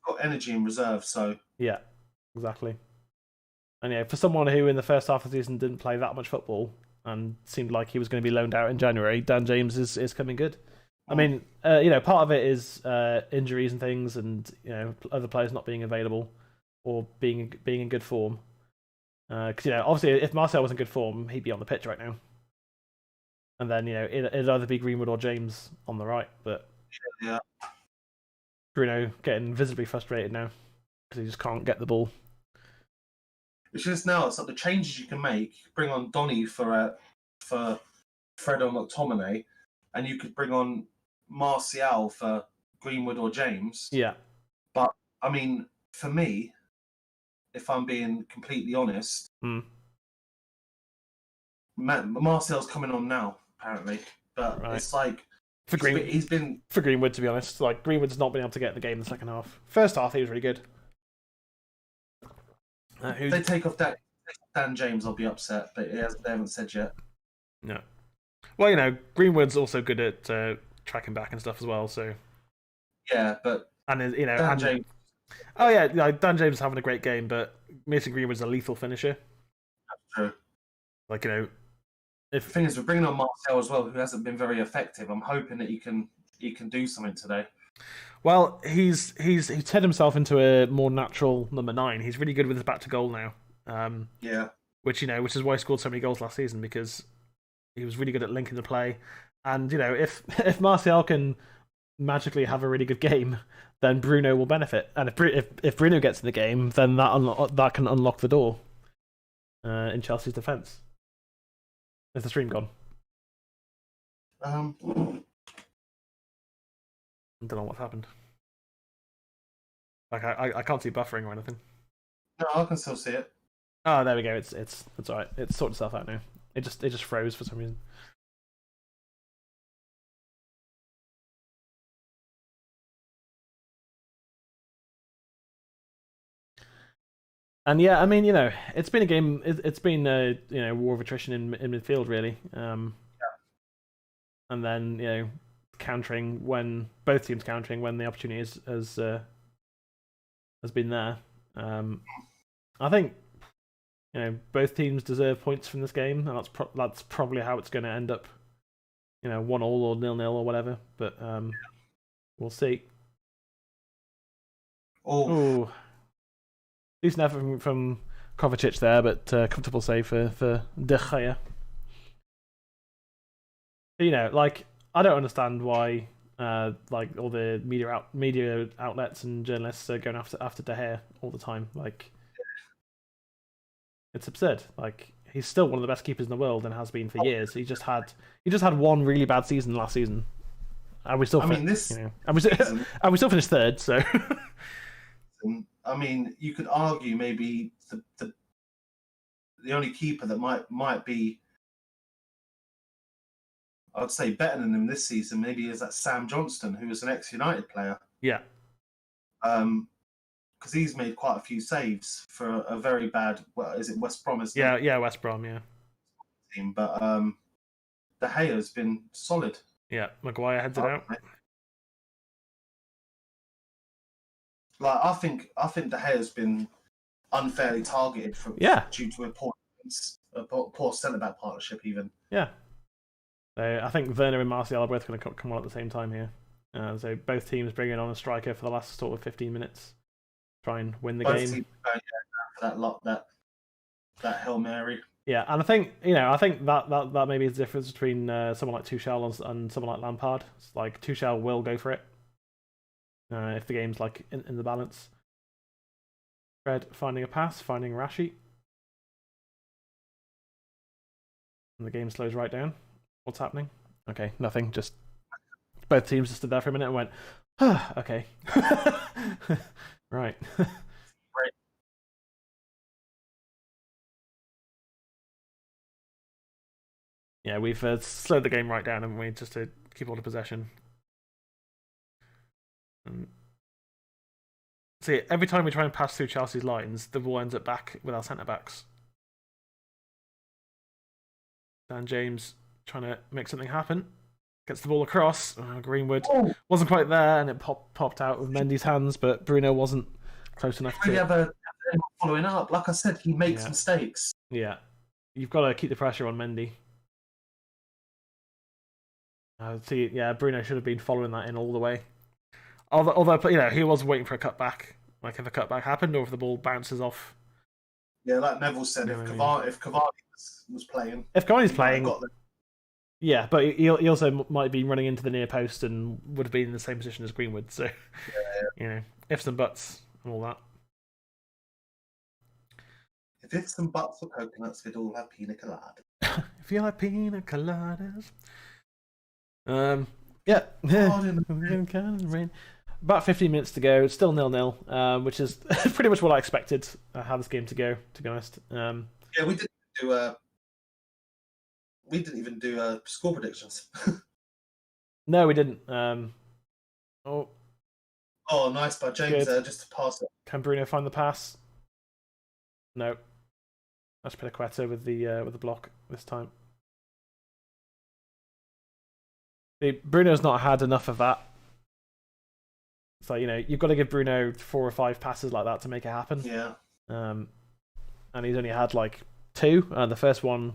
got energy in reserve, so yeah, exactly. And for someone who in the first half of the season didn't play that much football and seemed like he was going to be loaned out in January, Dan James is coming good. I mean, part of it is injuries and things, and other players not being available or being in good form. Because obviously, if Martial was in good form, he'd be on the pitch right now. And then it'd either be Greenwood or James on the right. But yeah, Bruno getting visibly frustrated now because he just can't get the ball. It's just now it's like the changes you can make. Bring on Donny for Fred or McTominay, and you could bring on Martial for Greenwood or James. Yeah. But I mean, for me, if I'm being completely honest, Martial's coming on now, apparently. But it's like for Greenwood, to be honest, like Greenwood's not been able to get in the game in the second half. First half, he was really good. If they take off Dan James, I'll be upset, but they haven't said yet. No. Well, Greenwood's also good at tracking back and stuff as well. So. Yeah, but Dan James. Oh yeah, Dan James is having a great game, but Mason Greenwood's a lethal finisher. That's true. Like the thing is, we're bringing on Martial as well, who hasn't been very effective. I'm hoping that he can do something today. Well, he's turned himself into a more natural number 9. He's really good with his back to goal now. Yeah. Which is why he scored so many goals last season, because he was really good at linking the play. And if Martial can magically have a really good game, then Bruno will benefit. And if Bruno gets in the game, then that can unlock the door in Chelsea's defence. Is the stream gone? I don't know what's happened. Like I can't see buffering or anything. No, I can still see it. Oh, there we go. It's alright. It's sorted itself out now. It just froze for some reason. And yeah, I mean, it's been a game. It's been a war of attrition in midfield, really. Yeah. And then countering when both teams countering when the opportunity has been there. I think both teams deserve points from this game, and that's probably how it's going to end up. 1-1 or 0-0 or whatever. But we'll see. Oh. Decent effort from Kovacic there, but comfortable save for De Gea. I don't understand why all the media outlets and journalists are going after De Gea all the time. It's absurd. He's still one of the best keepers in the world and has been for years. He just had one really bad season last season, and we still. And we still finished third. So. I mean, you could argue maybe the only keeper that might be, I'd say, better than him this season maybe is that Sam Johnston, who was an ex-United player. Yeah. Because because he's made quite a few saves for a very bad. Is it West Brom? Yeah, West Brom, yeah. Team, but De Gea's been solid. Yeah, Maguire heads it out. Like I think De Gea's been unfairly targeted due to a poor centre back partnership even. Yeah. So I think Werner and Martial are both going to come on at the same time here. So both teams bringing on a striker for the last sort of 15 minutes, try and win the game. Teams for that Hail Mary. Yeah, and I think that maybe is the difference between someone like Tuchel and someone like Lampard. It's like Tuchel will go for it if the game's like in the balance. Fred finding a pass, finding Rashi, and the game slows right down. What's happening? Okay, nothing. Just both teams just stood there for a minute and went, okay, right. Yeah, we've slowed the game right down, haven't we, just to keep all the possession. See, every time we try and pass through Chelsea's lines, the ball ends up back with our centre-backs. Dan James trying to make something happen. Gets the ball across. Greenwood wasn't quite there, and it popped out with Mendy's hands, but Bruno wasn't close enough to... Have following up. Like I said, he makes mistakes. Yeah. You've got to keep the pressure on Mendy. Bruno should have been following that in all the way. Although he was waiting for a cutback. Like if a cutback happened, or if the ball bounces off. Yeah, like Neville said, if Cavani was playing, if Cavani's playing, yeah, but he also might be running into the near post and would have been in the same position as Greenwood. So, ifs and buts and all that. If ifs and buts were coconuts, we'd all have pina colada. If you like pina coladas. About 15 minutes to go. It's still 0-0, which is pretty much what I expected how this game to go. To be honest, we didn't even do score predictions. No, we didn't. Oh, nice by James there, just to pass it. Can Bruno find the pass? No. That's Pinaqueta with the block this time. Bruno's not had enough of that. So, you've got to give Bruno 4 or 5 passes like that to make it happen. Yeah. And he's only had like 2. The first one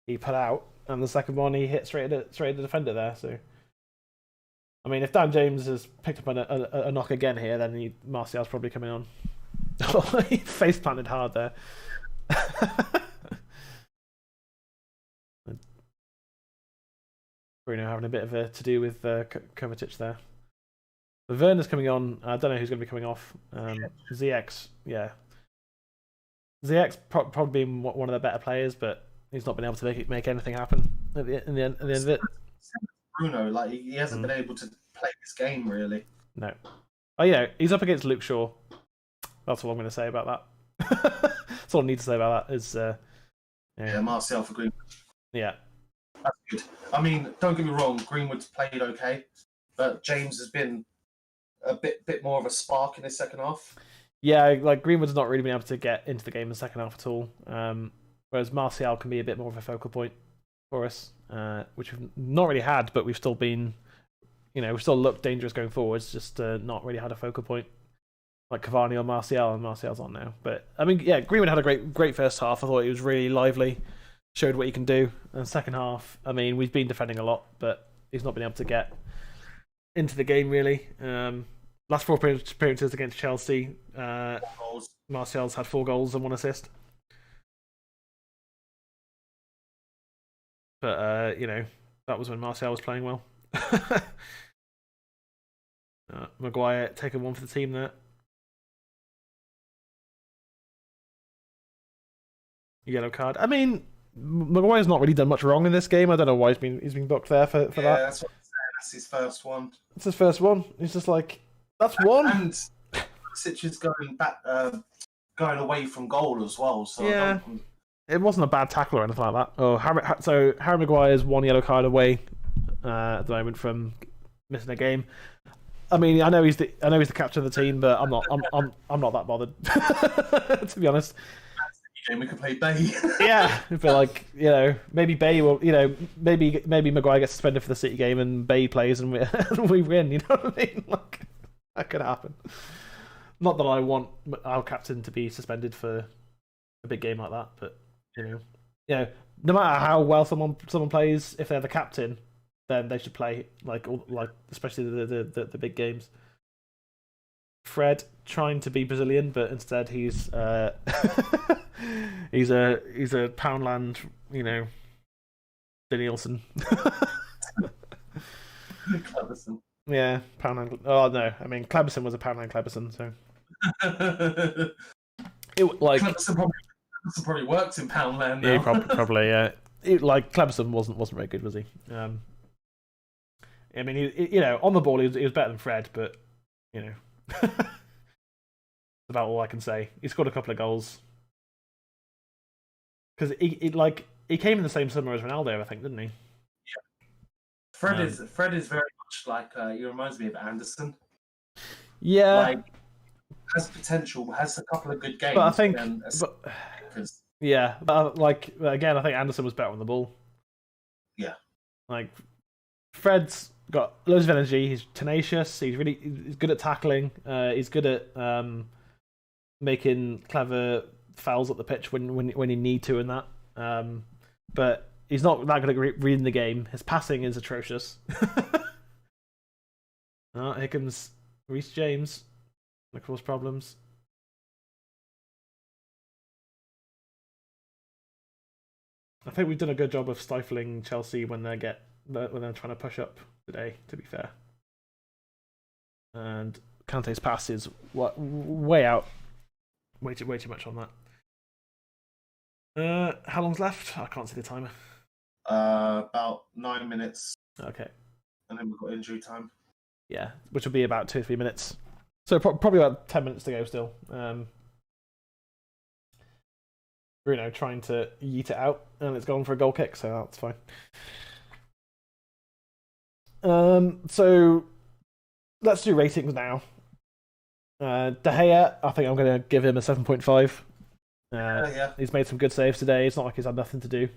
he put out, and the second one he hit straight at the defender there. So, I mean, if Dan James has picked up a knock again here, then Martial's probably coming on. He face planted hard there. Bruno having a bit of a to-do with Kovacic there. The Werner's coming on. I don't know who's going to be coming off. ZX, yeah. ZX probably being one of the better players, but he's not been able to make anything happen at the end of it. Bruno, like he hasn't been able to play this game really. No. Oh, he's up against Luke Shaw. That's all I'm going to say about that. That's all I need to say about that. Is Martial for Greenwood. Yeah. That's good. I mean, don't get me wrong, Greenwood's played okay, but James has been a bit more of a spark in his second half. Yeah, like Greenwood's not really been able to get into the game in the second half at all. Whereas Martial can be a bit more of a focal point for us, which we've not really had, but we've still been, we've still looked dangerous going forwards, just not really had a focal point like Cavani or Martial, and Martial's on now. But I mean, yeah, Greenwood had a great first half. I thought he was really lively, showed what he can do. And the second half, I mean, we've been defending a lot, but he's not been able to get into the game really. Last 4 appearances against Chelsea, Martial's had 4 goals and 1 assist. But that was when Martial was playing well. Maguire taking 1 for the team there. Yellow card. I mean, Maguire's not really done much wrong in this game. I don't know why he's been booked there for that. Yeah, that's what I'm saying. That's his first one. It's his first one. He's just like, that's one. And Kovacic is going away from goal as well. So yeah, it wasn't a bad tackle or anything like that. Oh, Harry Maguire's 1 yellow card away at the moment from missing a game. I mean, I know he's the captain of the team, but I'm not that bothered, to be honest. Game we could play Bay. Yeah, but like, maybe Bay will, maybe Maguire gets suspended for the City game and Bay plays and we win. You know what I mean? Like, that could happen. Not that I want our captain to be suspended for a big game like that, but no matter how well someone plays, if they're the captain, then they should play like especially the big games. Fred trying to be Brazilian, but instead he's he's a Poundland, Danielson. Cleverson. Yeah, Poundland. Oh no, I mean Cleberson was a Poundland Cleberson, so Cleberson probably works in Poundland now. Yeah, probably yeah. Cleberson wasn't very good, was he? I mean, he on the ball he was better than Fred, but that's about all I can say. He scored a couple of goals because he came in the same summer as Ronaldo, I think, didn't he? Yeah. Fred is very much like he reminds me of Anderson. Yeah, like has potential, has a couple of good games. But I think, again, I think Anderson was better on the ball. Yeah, like Fred's got loads of energy. He's tenacious. He's good at tackling. He's good at making clever fouls at the pitch when you need to and that. But he's not that good at reading the game. His passing is atrocious. Here comes Reece James. That cause problems. I think we've done a good job of stifling Chelsea when they're trying to push up today, to be fair. And Kante's pass is way out. Way too much on that. How long's left? I can't see the timer. About 9 minutes. Okay. And then we've got injury time. Yeah, which will be about 2 or 3 minutes. So probably about 10 minutes to go still. Bruno trying to yeet it out, and it's gone for a goal kick, so that's fine. So let's do ratings now. De Gea, I think I'm going to give him a 7.5. Yeah. He's made some good saves today. It's not like he's had nothing to do.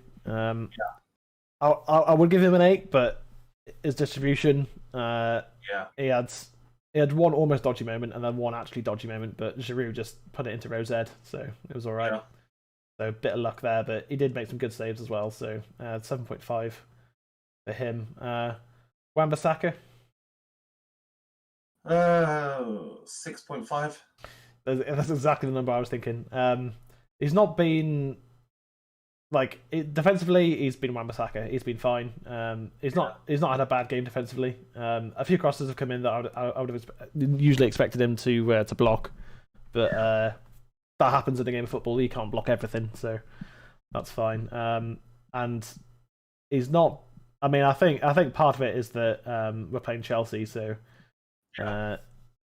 I would give him an 8, but his distribution, he had one almost dodgy moment and then one actually dodgy moment, but Giroud just put it into row Z, so it was all right. Yeah. So a bit of luck there, but he did make some good saves as well. So 7.5 for him. Wan-Bissaka? 6.5. That's exactly the number I was thinking. He's not been defensively. He's been Wan-Bissaka. He's been fine. He's not had a bad game defensively. A few crosses have come in that I would have usually expected him to block, but that happens in a game of football. He can't block everything, so that's fine. And he's not. I mean, I think part of it is that we're playing Chelsea, so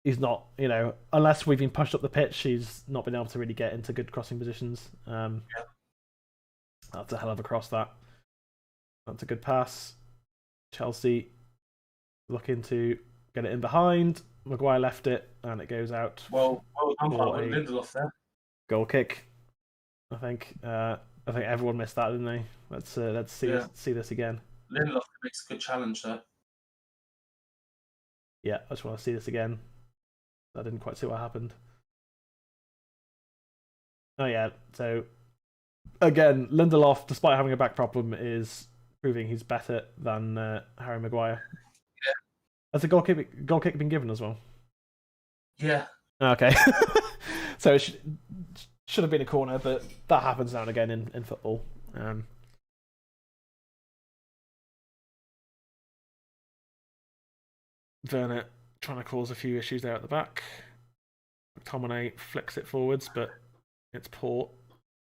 he's not. Unless we've been pushed up the pitch, he's not been able to really get into good crossing positions. That's a hell of a cross. That's a good pass. Chelsea looking to get it in behind. Maguire left it, and it goes out. Well done by Lindelof there. Goal kick. I think everyone missed that, didn't they? Let's see this again. Lindelof makes a good challenge there. Yeah, I just want to see this again. I didn't quite see what happened. Oh yeah, so again, Lindelof, despite having a back problem, is proving he's better than Harry Maguire. Yeah. Has the goal kick been given as well? Yeah. Okay. So it should have been a corner, but that happens now and again in football. Werner trying to cause a few issues there at the back. McTominay flicks it forwards, but it's poor,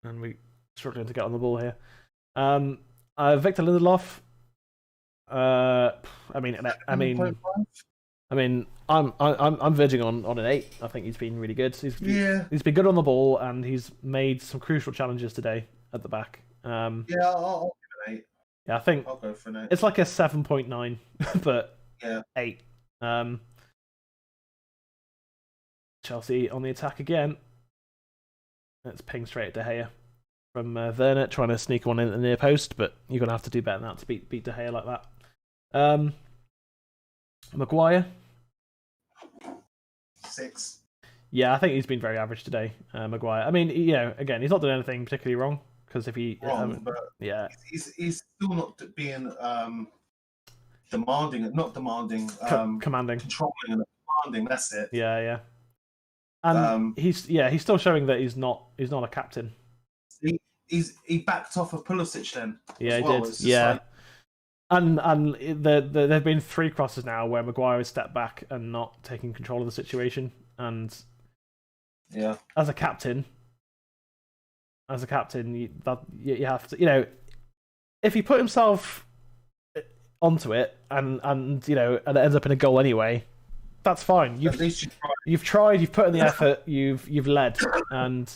and we're struggling to get on the ball here. Victor Lindelof. I'm verging on an 8. I think he's been really good. He's been good on the ball, and he's made some crucial challenges today at the back. I'll give it an 8. Yeah, I think I'll go for an 8. It's like a 7.9, but 8. Chelsea on the attack again. Let's ping straight at De Gea from Werner, trying to sneak one in the near post, but you're going to have to do better than that to beat De Gea like that. Maguire. 6. Yeah, I think he's been very average today, Maguire. I mean, again, he's not done anything particularly wrong, because if he... but yeah. He's still not being demanding, not demanding, commanding. Controlling and commanding, that's it. Yeah. And he's still showing that he's not a captain. He backed off of Pulisic then. Yeah, he did. Yeah. Like... And there have been 3 crosses now where Maguire has stepped back and not taking control of the situation. And yeah, as a captain, you have to, if he put himself onto it and it ends up in a goal anyway, that's fine. At least you've tried, you've put in the effort, you've led, and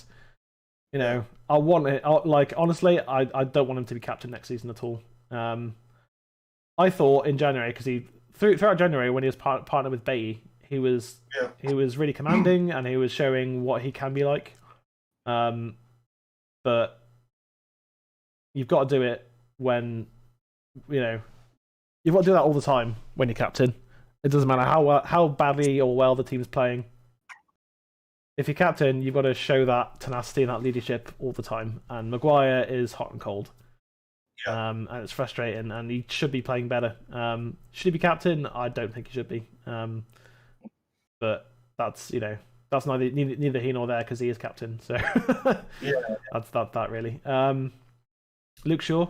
I want it. Honestly, I don't want him to be captain next season at all. I thought in January, because throughout January when he was partnered with Bailly, he was really commanding and he was showing what he can be like. But you've got to do it when you've got to do that all the time when you're captain. It doesn't matter how badly or well the team's playing. If you're captain, you've got to show that tenacity and that leadership all the time. And Maguire is hot and cold. Yeah. And it's frustrating, and he should be playing better. Should he be captain? I don't think he should be. But that's that's neither here nor there, because he is captain. So yeah, that's that really. Luke Shaw,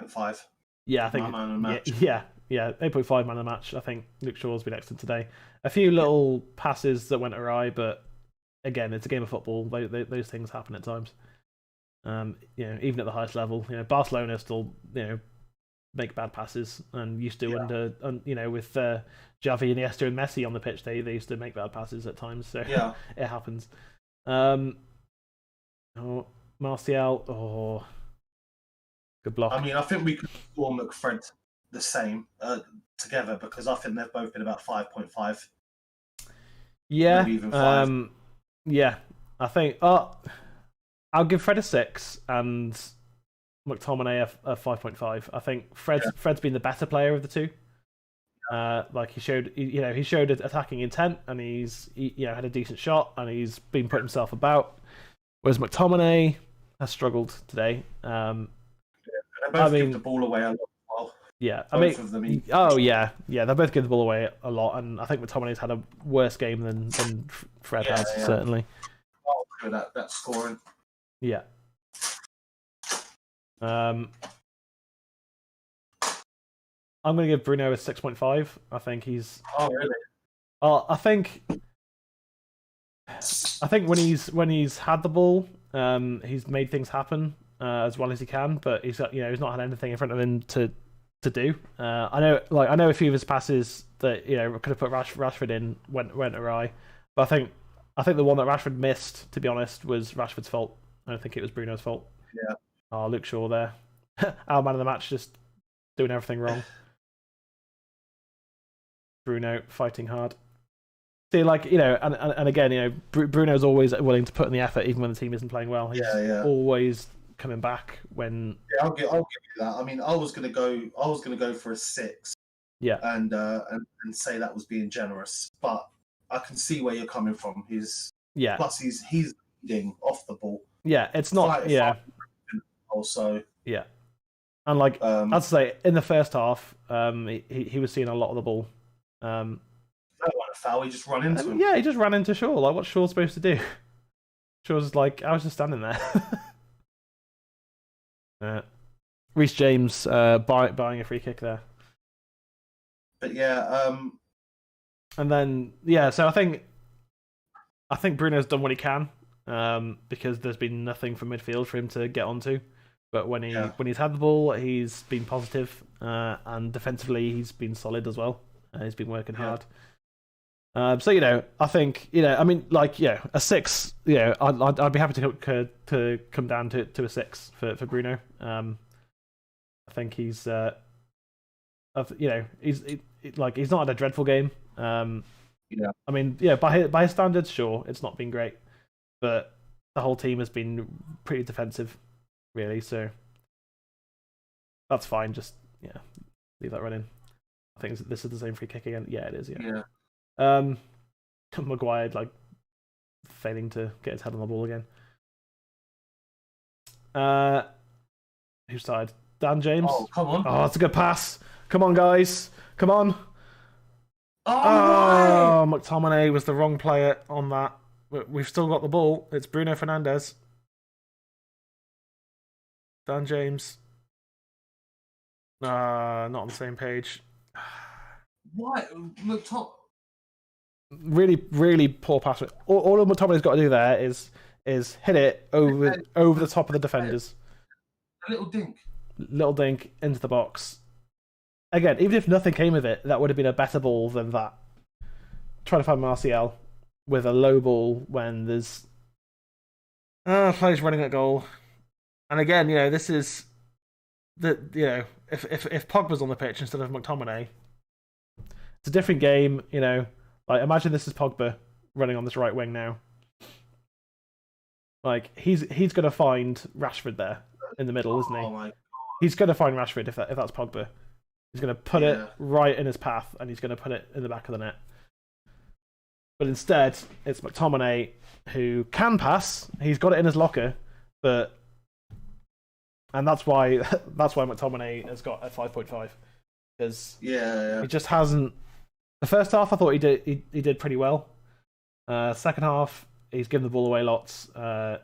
8.5. Yeah, I think man of the match. Yeah, 8.5 man of the match. I think Luke Shaw's been excellent today. A few little passes that went awry, but again, it's a game of football. Those things happen at times. Even at the highest level, Barcelona still make bad passes, and used to under with Xavi, Iniesta, and Messi on the pitch, they used to make bad passes at times. So yeah, it happens. Martial, good block. I mean, I think we could score McFred the same together, because I think they've both been about 5.5. Yeah, maybe even 5. Yeah, I think. I'll give Fred a 6 and McTominay a 5.5. I think Fred's been the better player of the two. He showed attacking intent, and he's had a decent shot, and he's been putting himself about. Whereas McTominay has struggled today. They both give the ball away a lot. Well, yeah, both of them. they both give the ball away a lot, and I think McTominay's had a worse game than Fred has, certainly. I'll agree with that scoring. Yeah. I'm going to give Bruno a 6.5. I think he's. Oh really? I think when he's had the ball, he's made things happen as well as he can. But he's not had anything in front of him to do. I know a few of his passes that could have put Rashford in went awry. But I think the one that Rashford missed, to be honest, was Rashford's fault. I don't think it was Bruno's fault. Yeah. Oh, Luke Shaw there. Our man of the match, just doing everything wrong. Bruno fighting hard. See, and again, Bruno's always willing to put in the effort, even when the team isn't playing well. He's always coming back when. Yeah, I'll give you that. I mean, I was gonna go for a 6. Yeah. And say that was being generous, but I can see where you're coming from. Plus he's leading off the ball. Yeah, it's not. Also. Yeah. And I'd say in the first half, he was seeing a lot of the ball. That wasn't a foul. He just ran into him. Yeah, he just ran into Shaw. Like, what's Shaw supposed to do? Shaw's like, I was just standing there. Reece James buying a free kick there. But yeah. And then so I think Bruno's done what he can. Because there's been nothing from midfield for him to get onto, but when he's had the ball, he's been positive, and defensively he's been solid as well. He's been working hard. So I think a 6. I'd be happy to come down to a 6 for Bruno. I think he's he's not had a dreadful game. Yeah. I mean, by his standards, sure, it's not been great, but the whole team has been pretty defensive, really. So that's fine. Just leave that running. I think this is the same free kick again. Yeah, it is. Yeah. Maguire failing to get his head on the ball again. Whose side? Dan James. Oh, come on. Oh, that's a good pass. Come on, guys. Come on. Oh, McTominay was the wrong player on that. We've still got the ball. It's Bruno Fernandes. Dan James. Not on the same page. What? Really, really poor pass. All McTominay's got to do there is hit it over the top of the defenders. A little dink. Little dink into the box. Again, even if nothing came of it, that would have been a better ball than that. Trying to find Martial with a low ball when there's players running at goal. And again, this is if Pogba's on the pitch instead of McTominay, it's a different game. Like imagine this is Pogba running on this right wing now. Like he's gonna find Rashford there in the middle, isn't he? Oh my God. He's gonna find Rashford if that's Pogba. He's gonna put it right in his path, and he's gonna put it in the back of the net. But instead, it's McTominay who can pass. He's got it in his locker, and that's why McTominay has got a 5.5 because he just hasn't. The first half, I thought he did pretty well. Second half, he's given the ball away lots.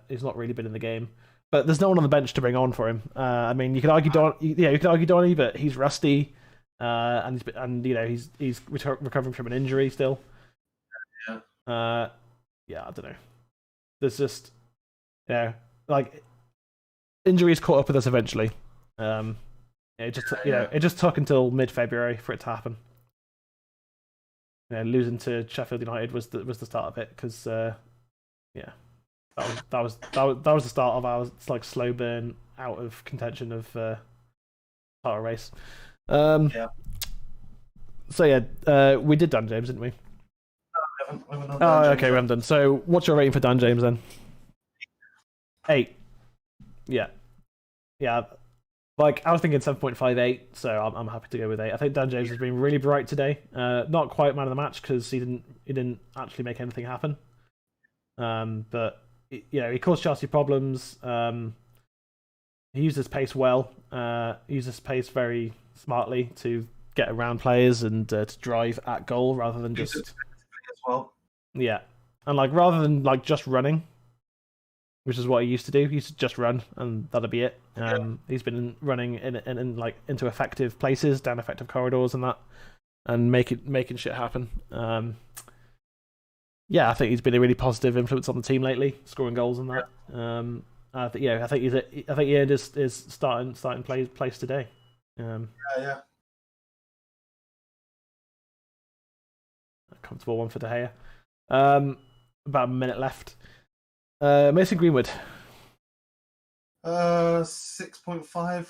He's not really been in the game, but there's no one on the bench to bring on for him. I mean, you could argue Donny, but he's rusty, and he's recovering from an injury still. I don't know. There's just injuries caught up with us eventually. It just took until mid-February for it to happen. Losing to Sheffield United was the start of it because that was the start of our slow burn out of contention of title race. So we did Dan James, didn't we? We haven't done Dan James. Okay, we haven't done. So what's your rating for Dan James then? 8. Yeah. I was thinking 7.58, so I'm happy to go with 8. I think Dan James has been really bright today. Not quite man of the match because he didn't actually make anything happen. But he caused Chelsea problems. He used his pace well. Used his pace very smartly to get around players and to drive at goal rather than just. As well. Yeah, and rather than just running, which is what he used to do. He used to just run, and that'd be it. He's been running in into effective places, down effective corridors, and that, and making shit happen. I think he's been a really positive influence on the team lately, scoring goals and that. I think he earned his starting place today. Yeah. A comfortable one for De Gea. About a minute left. Mason Greenwood. 6.5.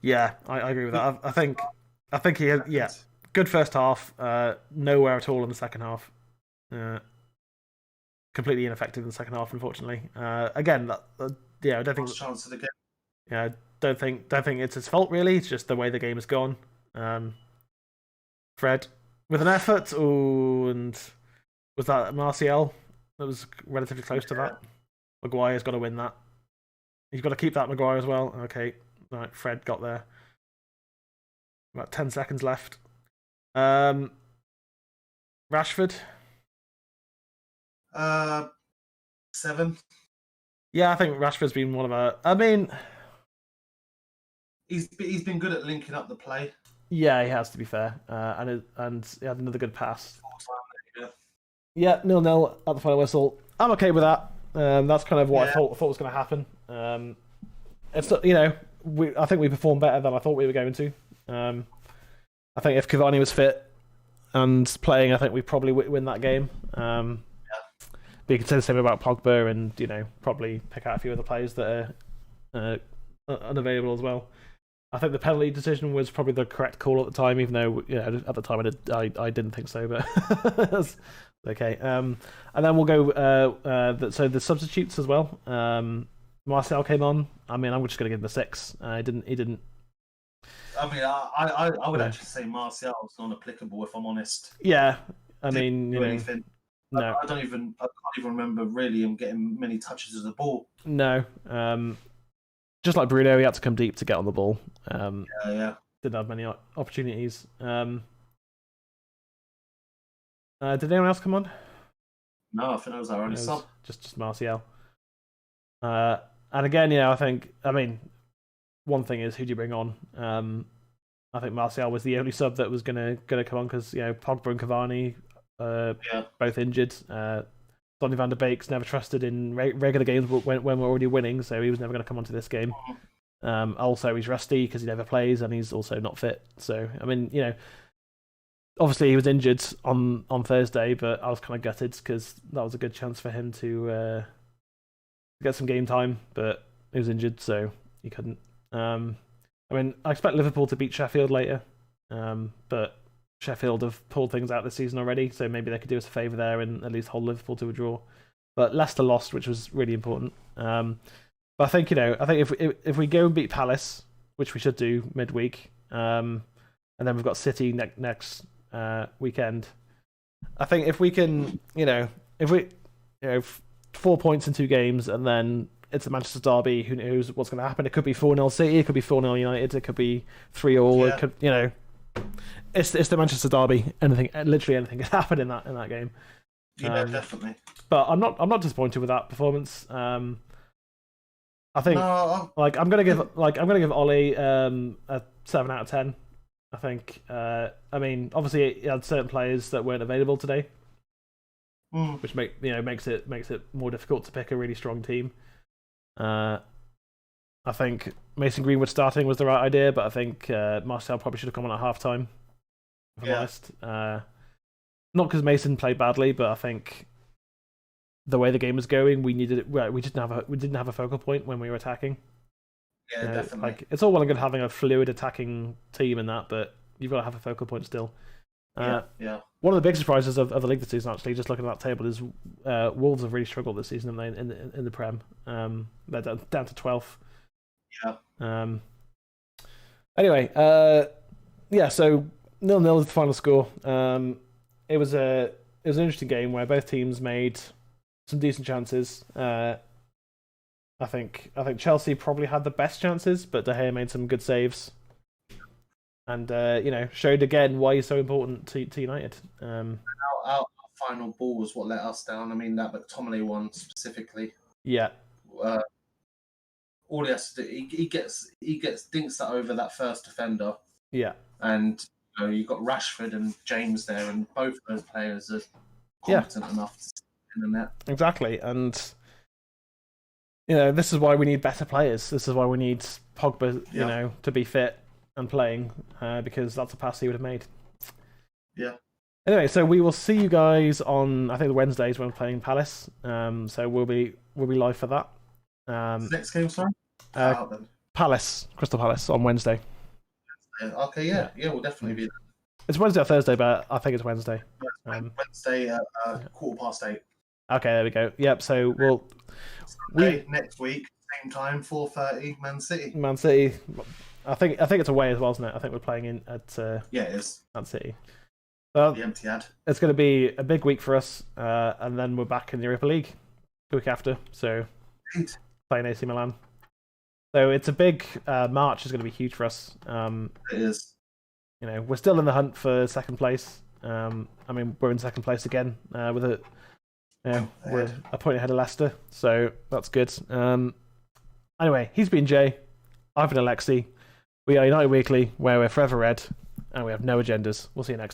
Yeah, I agree with that. I think he had good first half. Nowhere at all in the second half. Completely ineffective in the second half, unfortunately. Again, I don't think. Chance of the game. Yeah, don't think it's his fault really. It's just the way the game has gone. Fred with an effort. Oh, and was that Martial? That was relatively close to that. Maguire's got to win that. He's got to keep that Maguire as well. Okay, right. Fred got there. About 10 seconds left. Rashford. 7. Yeah, I think Rashford's been one of our. I mean, he's been good at linking up the play. Yeah, he has, to be fair. And he had another good pass. Yeah, 0-0 at the final whistle. I'm okay with that. That's kind of what I thought was going to happen. It's I think we performed better than I thought we were going to. I think if Cavani was fit and playing, I think we probably win that game. But you can say the same about Pogba, and probably pick out a few other players that are unavailable as well. I think the penalty decision was probably the correct call at the time, even though at the time I didn't think so, but that's okay. And then we'll go. So the substitutes as well. Martial came on. I mean, I'm just going to give him a 6. He didn't. I mean, I would actually say Martial's non-applicable if I'm honest. Yeah, I mean, anything. No, I can't even remember really him getting many touches of the ball. No, just like Bruno, he had to come deep to get on the ball. Yeah. Didn't have many opportunities. Did anyone else come on? No, I think that was our only sub. Just Martial. And again, I mean, one thing is, who do you bring on? I think Martial was the only sub that was gonna come on because Pogba and Cavani both injured. Donny van der Beek's never trusted in regular games when we're already winning, so he was never going to come onto this game. Also, he's rusty because he never plays, and he's also not fit. So, I mean, obviously he was injured on Thursday, but I was kind of gutted because that was a good chance for him to get some game time, but he was injured, so he couldn't. I mean, I expect Liverpool to beat Sheffield later, but Sheffield have pulled things out this season already, so maybe they could do us a favour there and at least hold Liverpool to a draw. But Leicester lost, which was really important. But I think if we go and beat Palace, which we should do midweek, and then we've got City next weekend. I think if we can, if we 4 points in 2 games, and then it's a Manchester derby. Who knows what's going to happen? It could be 4-0 City. It could be 4-0 United. It could be 3-3. It could, it's the Manchester derby. Literally anything can happen in that game. Yeah, definitely. But I'm not disappointed with that performance. I think I'm gonna give Ollie a 7 out of 10. I think. I mean, obviously he had certain players that weren't available today, which makes it more difficult to pick a really strong team. I think Mason Greenwood starting was the right idea, but I think Martial probably should have come on at half-time, if I'm honest. Not because Mason played badly, but I think the way the game was going, we needed it. We didn't have a focal point when we were attacking. Yeah, definitely. Like, it's all well and good having a fluid attacking team and that, but you've got to have a focal point still. Yeah. One of the big surprises of the league this season, actually, just looking at that table, is Wolves have really struggled this season in the Prem. They're down to 12th. Yeah. Anyway, so 0-0 is the final score. It was an interesting game where both teams made some decent chances. I think Chelsea probably had the best chances, but De Gea made some good saves. And showed again why he's so important to United. Our final ball was what let us down. I mean, that McTominay one specifically. Yeah. All he has to do, he gets dinks that over that first defender. Yeah. And you've got Rashford and James there, and both of those players are competent enough to sit in the net. Exactly, and this is why we need better players. This is why we need Pogba, to be fit and playing, because that's a pass he would have made. Yeah. Anyway, so we will see you guys on, I think, the Wednesdays when we're playing Palace. So we'll be live for that. Next game, sorry? Palace, Crystal Palace on Wednesday. Okay, yeah, we'll definitely be there. It's Wednesday or Thursday, but I think it's Wednesday. Wednesday at 8:15. Okay, there we go. Yep. So next week, same time, 4:30, Man City. I think it's away as well, isn't it? I think we're playing at it is Man City. So the empty ad. It's going to be a big week for us, and then we're back in the Europa League the week after. So playing AC Milan. So it's a big March is going to be huge for us. It is. We're still in the hunt for second place. I mean, we're in second place again with we're a point ahead of Leicester, so that's good. Anyway, he's been Jay. I've been Alexi. We are United Weekly, where we're forever red, and we have no agendas. We'll see you next time.